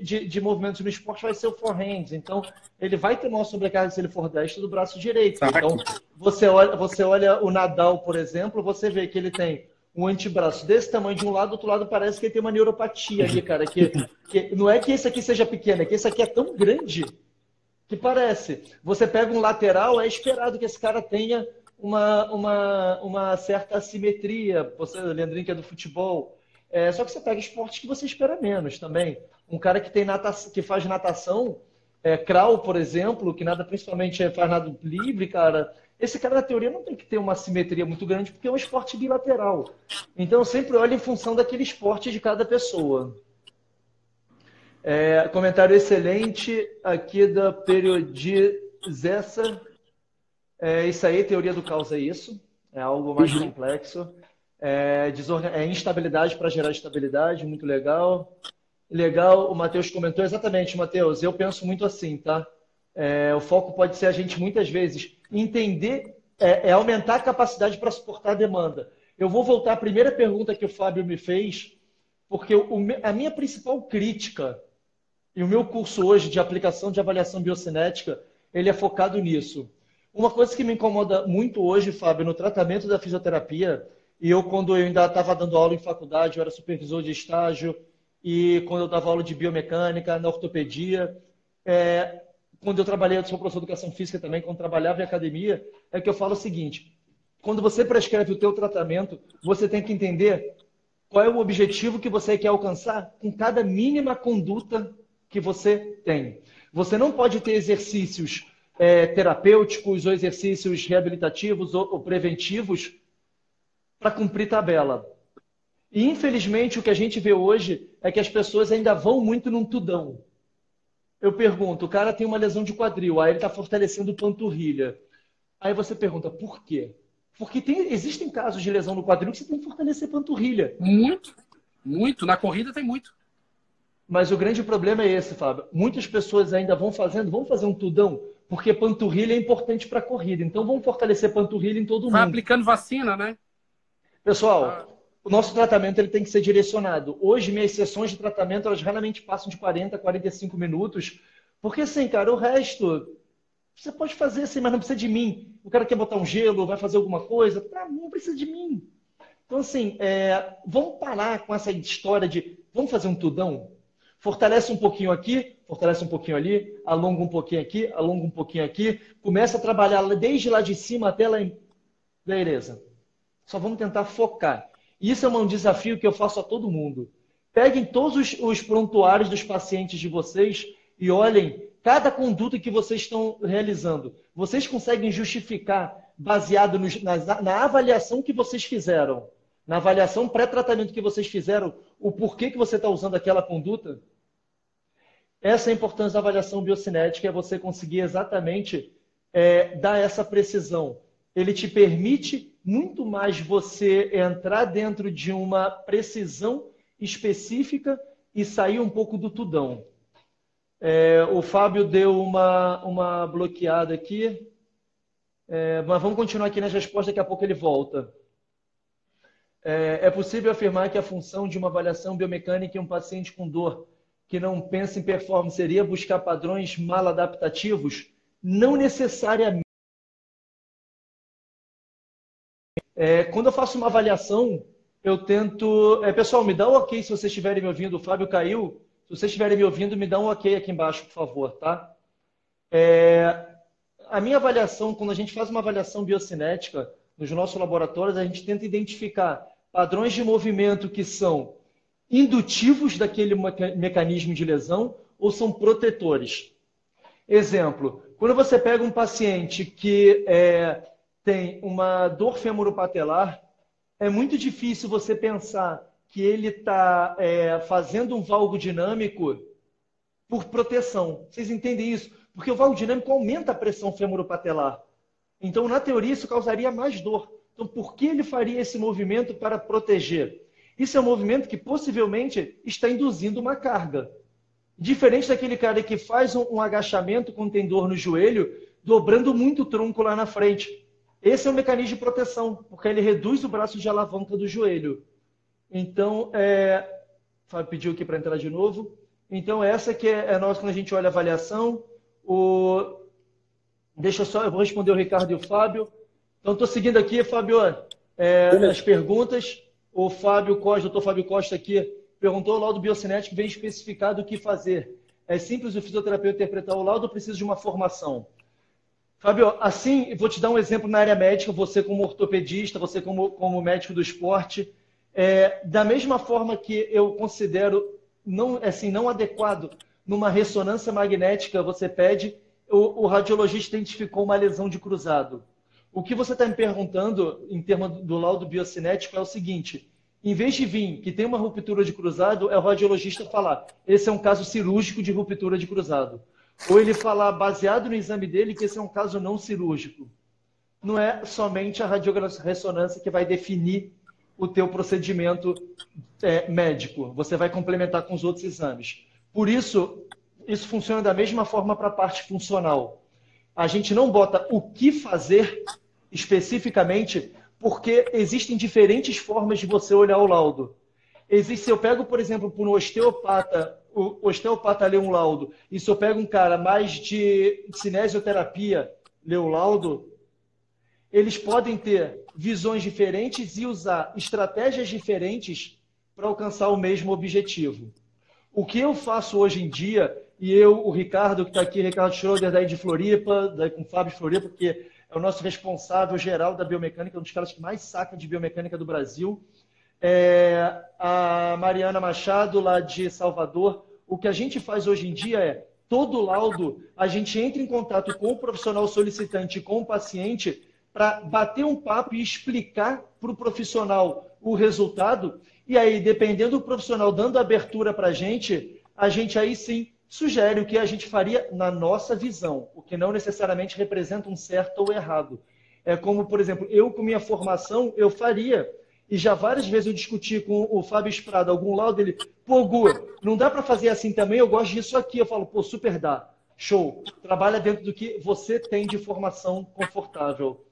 de movimentos no esporte vai ser o forehand, então ele vai ter maior sobrecarga se ele for destro do braço direito. Então, você olha o Nadal, por exemplo, você vê que ele tem um antebraço desse tamanho de um lado, do outro lado parece que ele tem uma neuropatia ali, cara, que não é que esse aqui seja pequeno, é que esse aqui é tão grande que parece. Você pega um lateral, é esperado que esse cara tenha uma certa assimetria. Você, Leandrinho, que é do futebol. Só que você pega esportes que você espera menos também. Um cara que, que faz natação, crawl, por exemplo, que nada principalmente faz nado livre, cara. Esse cara, na teoria, não tem que ter uma assimetria muito grande, porque é um esporte bilateral. Então, eu sempre olho em função daquele esporte de cada pessoa. Comentário excelente aqui da Periodizessa. Isso aí, teoria do caos é isso. É algo mais complexo. Instabilidade para gerar estabilidade, muito legal. Legal, o Matheus comentou. Exatamente, Matheus, eu penso muito assim, tá? O foco pode ser a gente, muitas vezes, entender, aumentar a capacidade para suportar a demanda. Eu vou voltar à primeira pergunta que o Fábio me fez, porque a minha principal crítica e o meu curso hoje de aplicação de avaliação biocinética, ele é focado nisso. Uma coisa que me incomoda muito hoje, Fábio, no tratamento da fisioterapia, e quando eu ainda estava dando aula em faculdade, eu era supervisor de estágio, e quando eu dava aula de biomecânica, na ortopedia, quando eu trabalhei, eu sou professor de educação física também, quando trabalhava em academia, é que eu falo o seguinte, quando você prescreve o teu tratamento, você tem que entender qual é o objetivo que você quer alcançar com cada mínima conduta que você tem. Você não pode ter exercícios terapêuticos ou exercícios reabilitativos ou preventivos para cumprir tabela. E, infelizmente, o que a gente vê hoje é que as pessoas ainda vão muito num tudão. Eu pergunto, o cara tem uma lesão de quadril, aí ele está fortalecendo panturrilha. Aí você pergunta, por quê? Porque existem casos de lesão no quadril que você tem que fortalecer panturrilha. Muito, muito. Na corrida tem muito. Mas o grande problema é esse, Fábio. Muitas pessoas ainda vão fazer um tudão, porque panturrilha é importante para a corrida. Então vamos fortalecer panturrilha em todo mundo. Vai aplicando vacina, né? Pessoal, o nosso tratamento ele tem que ser direcionado. Hoje, minhas sessões de tratamento, elas raramente passam de 40, 45 minutos. Porque assim, cara, o resto você pode fazer assim, mas não precisa de mim. O cara quer botar um gelo, vai fazer alguma coisa, não precisa de mim. Então assim, vamos parar com essa história de vamos fazer um tudão? Fortalece um pouquinho aqui, fortalece um pouquinho ali, alonga um pouquinho aqui, alonga um pouquinho aqui. Começa a trabalhar desde lá de cima até lá em... Beleza. Só vamos tentar focar. Isso é um desafio que eu faço a todo mundo. Peguem todos os prontuários dos pacientes de vocês e olhem cada conduta que vocês estão realizando. Vocês conseguem justificar, baseado na avaliação que vocês fizeram, na avaliação pré-tratamento que vocês fizeram, o porquê que você está usando aquela conduta? Essa é a importância da avaliação biocinética, é você conseguir exatamente dar essa precisão. Ele te permite muito mais você entrar dentro de uma precisão específica e sair um pouco do tudão. O Fábio deu uma bloqueada aqui, mas vamos continuar aqui nas respostas, daqui a pouco ele volta. É possível afirmar que a função de uma avaliação biomecânica em um paciente com dor que não pensa em performance seria buscar padrões maladaptativos? Não necessariamente. Quando eu faço uma avaliação, eu tento... pessoal, me dá um ok se vocês estiverem me ouvindo. O Fábio caiu. Se vocês estiverem me ouvindo, me dá um ok aqui embaixo, por favor, tá? A minha avaliação, quando a gente faz uma avaliação biocinética nos nossos laboratórios, a gente tenta identificar padrões de movimento que são indutivos daquele mecanismo de lesão ou são protetores. Exemplo, quando você pega um paciente que tem uma dor femoropatelar, é muito difícil você pensar que ele está fazendo um valgo dinâmico por proteção. Vocês entendem isso? Porque o valgo dinâmico aumenta a pressão femoropatelar. Então, na teoria, isso causaria mais dor. Então, por que ele faria esse movimento para proteger? Isso é um movimento que possivelmente está induzindo uma carga. Diferente daquele cara que faz um agachamento quando tem dor no joelho, dobrando muito o tronco lá na frente. Esse é um mecanismo de proteção, porque ele reduz o braço de alavanca do joelho. Então, o Fábio pediu aqui para entrar de novo. Então, essa que é nós quando a gente olha a avaliação. Deixa só, eu vou responder o Ricardo e o Fábio. Então, estou seguindo aqui, Fábio, as perguntas. O Fábio Costa, doutor Fábio Costa aqui, perguntou: o laudo biocinético vem especificado o que fazer. É simples o fisioterapeuta interpretar o laudo ou precisa de uma formação? Fábio, assim, vou te dar um exemplo na área médica, você como ortopedista, você como médico do esporte. Da mesma forma que eu considero não adequado numa ressonância magnética, você pede, o radiologista identificou uma lesão de cruzado. O que você está me perguntando, em termos do laudo biocinético, é o seguinte: em vez de vir que tem uma ruptura de cruzado, é o radiologista falar: esse é um caso cirúrgico de ruptura de cruzado. Ou ele falar, baseado no exame dele, que esse é um caso não cirúrgico. Não é somente a radioressonância que vai definir o teu procedimento médico. Você vai complementar com os outros exames. Por isso, isso funciona da mesma forma para a parte funcional. A gente não bota o que fazer especificamente, porque existem diferentes formas de você olhar o laudo. Se eu pego, por exemplo, por um osteopata, o osteopata lê um laudo, e se eu pego um cara mais de cinesioterapia, lê o laudo, eles podem ter visões diferentes e usar estratégias diferentes para alcançar o mesmo objetivo. O que eu faço hoje em dia, e o Ricardo, que está aqui, Ricardo Schroeder, daí de Floripa, daí com o Fábio de Floripa, porque é o nosso responsável geral da biomecânica, um dos caras que mais saca de biomecânica do Brasil, a Mariana Machado, lá de Salvador. O que a gente faz hoje em dia é, todo laudo, a gente entra em contato com o profissional solicitante, com o paciente, para bater um papo e explicar para o profissional o resultado. E aí, dependendo do profissional dando abertura para a gente aí sim sugere o que a gente faria na nossa visão, o que não necessariamente representa um certo ou errado. É como, por exemplo, eu com minha formação, eu faria, e já várias vezes eu discuti com o Fábio Esprada, algum laudo dele: pô, Gu, não dá para fazer assim também, eu gosto disso aqui. Eu falo: pô, super dá, show, trabalha dentro do que você tem de formação confortável.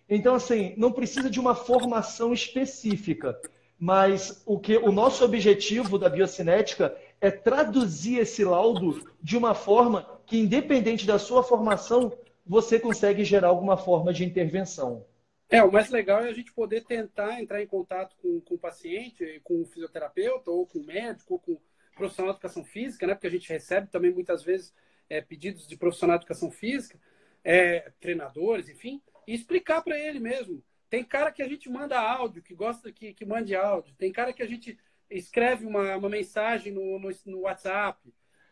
Então, assim, não precisa de uma formação específica, mas o nosso objetivo da biocinética é traduzir esse laudo de uma forma que, independente da sua formação, você consegue gerar alguma forma de intervenção. O mais legal é a gente poder tentar entrar em contato com o paciente, com o fisioterapeuta, ou com o médico, ou com o profissional de educação física, né? Porque a gente recebe também muitas vezes pedidos de profissional de educação física, treinadores, enfim, e explicar para ele mesmo. Tem cara que a gente manda áudio, que gosta que mande áudio. Tem cara que a gente escreve uma mensagem no WhatsApp.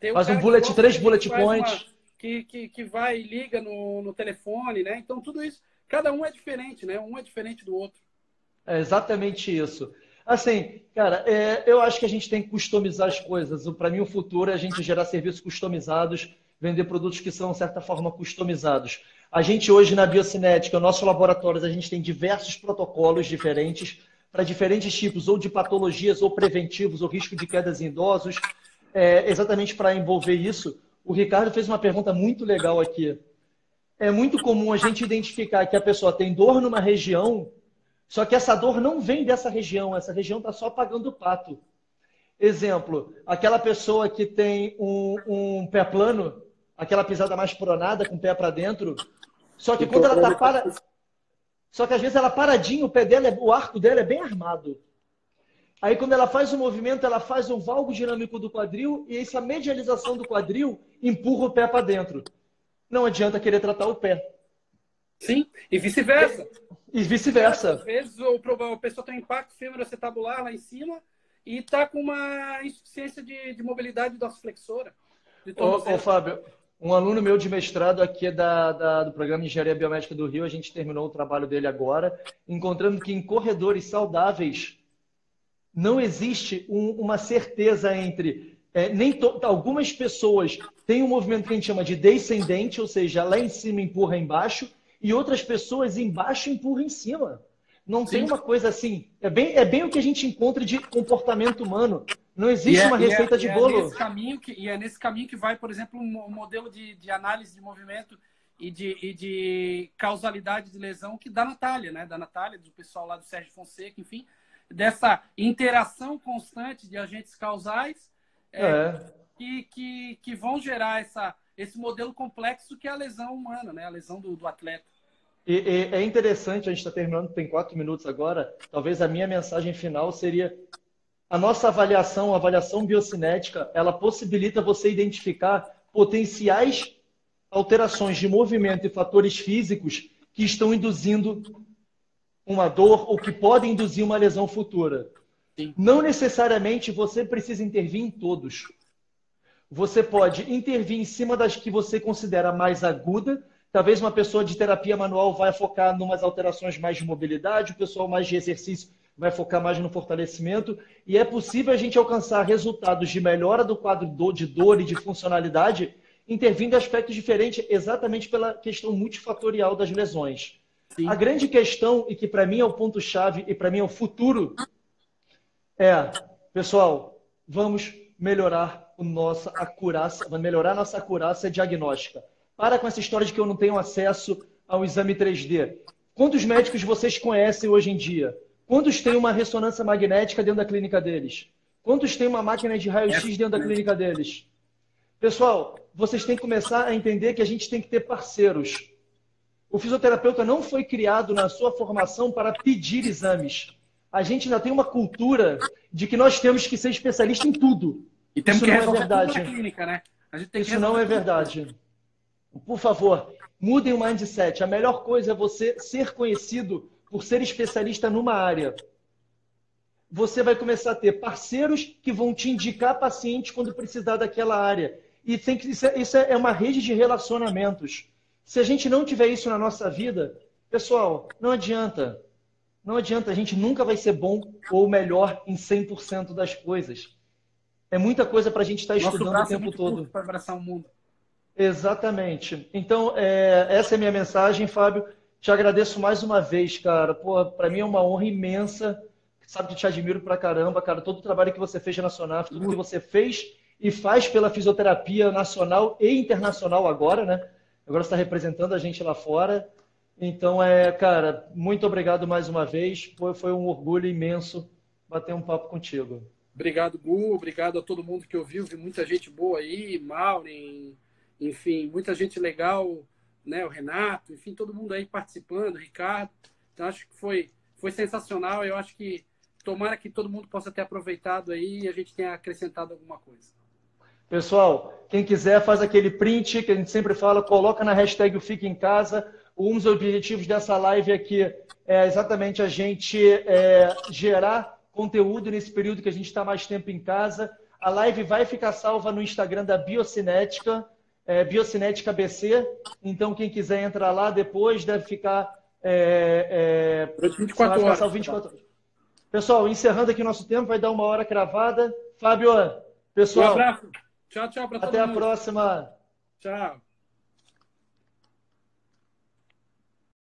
Tem faz um bullet, 3 bullet points. Que vai e liga no telefone, né? Então, tudo isso, cada um é diferente, né? Um é diferente do outro. É exatamente isso. Assim, cara, eu acho que a gente tem que customizar as coisas. Para mim, o futuro é a gente gerar serviços customizados, vender produtos que são, de certa forma, customizados. A gente hoje, na Biocinética, nossos laboratórios, a gente tem diversos protocolos diferentes para diferentes tipos, ou de patologias, ou preventivos, ou risco de quedas em idosos, exatamente para envolver isso. O Ricardo fez uma pergunta muito legal aqui. É muito comum a gente identificar que a pessoa tem dor numa região, só que essa dor não vem dessa região, essa região está só pagando o pato. Exemplo, aquela pessoa que tem um pé plano, aquela pisada mais pronada, com o pé para dentro, só que quando ela está parada, só que às vezes ela paradinha, o pé dela, o arco dela é bem armado. Aí quando ela faz o movimento, ela faz um valgo dinâmico do quadril e essa medialização do quadril empurra o pé para dentro. Não adianta querer tratar o pé. Sim, e vice-versa. E vice-versa. Às vezes a pessoa tem um impacto femoroacetabular lá em cima e está com uma insuficiência de mobilidade dorsiflexora. Ô, Fábio, um aluno meu de mestrado aqui do programa de Engenharia Biomédica do Rio, a gente terminou o trabalho dele agora, encontrando que em corredores saudáveis não existe uma certeza entre... algumas pessoas têm um movimento que a gente chama de descendente, ou seja, lá em cima empurra embaixo, e outras pessoas embaixo empurram em cima. Não tem Sim. uma coisa assim. É bem o que a gente encontra de comportamento humano. Não existe uma receita de bolo. É nesse caminho que vai, por exemplo, um modelo de análise de movimento e de causalidade de lesão que da Natália, né? Da Natália, do pessoal lá do Sérgio Fonseca, enfim, dessa interação constante de agentes causais que vão gerar esse modelo complexo que é a lesão humana, né? A lesão do atleta. E é interessante, a gente está terminando, tem 4 minutos agora. Talvez a minha mensagem final seria: a nossa avaliação, a avaliação biocinética, ela possibilita você identificar potenciais alterações de movimento e fatores físicos que estão induzindo uma dor ou que podem induzir uma lesão futura. Sim. Não necessariamente você precisa intervir em todos. Você pode intervir em cima das que você considera mais aguda. Talvez uma pessoa de terapia manual vai focar em umas alterações mais de mobilidade, o pessoal mais de exercício vai focar mais no fortalecimento. E é possível a gente alcançar resultados de melhora do quadro de dor e de funcionalidade intervindo em aspectos diferentes, exatamente pela questão multifatorial das lesões. Sim. A grande questão, e que para mim é o ponto-chave e para mim é o futuro, pessoal, vamos melhorar nossa acurácia diagnóstica. Para com essa história de que eu não tenho acesso ao exame 3D. Quantos médicos vocês conhecem hoje em dia? Quantos têm uma ressonância magnética dentro da clínica deles? Quantos têm uma máquina de raio-x dentro da clínica deles? Pessoal, vocês têm que começar a entender que a gente tem que ter parceiros. O fisioterapeuta não foi criado na sua formação para pedir exames. A gente ainda tem uma cultura de que nós temos que ser especialista em tudo. E temos Isso que não é resolver verdade. tudo na clínica, né? Isso não é verdade. Por favor, mudem o mindset. A melhor coisa é você ser conhecido por ser especialista numa área. Você vai começar a ter parceiros que vão te indicar pacientes quando precisar daquela área. E isso é uma rede de relacionamentos. Se a gente não tiver isso na nossa vida, pessoal, não adianta. Não adianta, a gente nunca vai ser bom ou melhor em 100% das coisas. É muita coisa para a gente estar estudando o tempo todo. Para abraçar o mundo. Exatamente. Então, essa é a minha mensagem, Fábio. Te agradeço mais uma vez, cara. Para mim é uma honra imensa. Sabe que te admiro pra caramba, cara. Todo o trabalho que você fez na Sonaf, tudo que você fez e faz pela fisioterapia nacional e internacional agora, né? Agora você está representando a gente lá fora. Então, cara, muito obrigado mais uma vez. Foi um orgulho imenso bater um papo contigo. Obrigado, Gu. Obrigado a todo mundo que ouviu. Vi muita gente boa aí, Maureen, enfim, muita gente legal, né? O Renato, enfim, todo mundo aí participando, Ricardo. Então, acho que foi sensacional. Eu acho que tomara que todo mundo possa ter aproveitado aí e a gente tenha acrescentado alguma coisa. Pessoal, quem quiser faz aquele print que a gente sempre fala, coloca na hashtag o Fique em Casa. Um dos objetivos dessa live aqui é exatamente a gente gerar conteúdo nesse período que a gente está mais tempo em casa. A live vai ficar salva no Instagram da Biocinética, Biocinética BC. Então, quem quiser entrar lá depois, deve ficar... 24 horas. 24 horas. Pessoal, encerrando aqui o nosso tempo, vai dar 1 hora cravada. Fábio, pessoal... Um abraço. Tchau, tchau para todo mundo. Até a próxima. Tchau.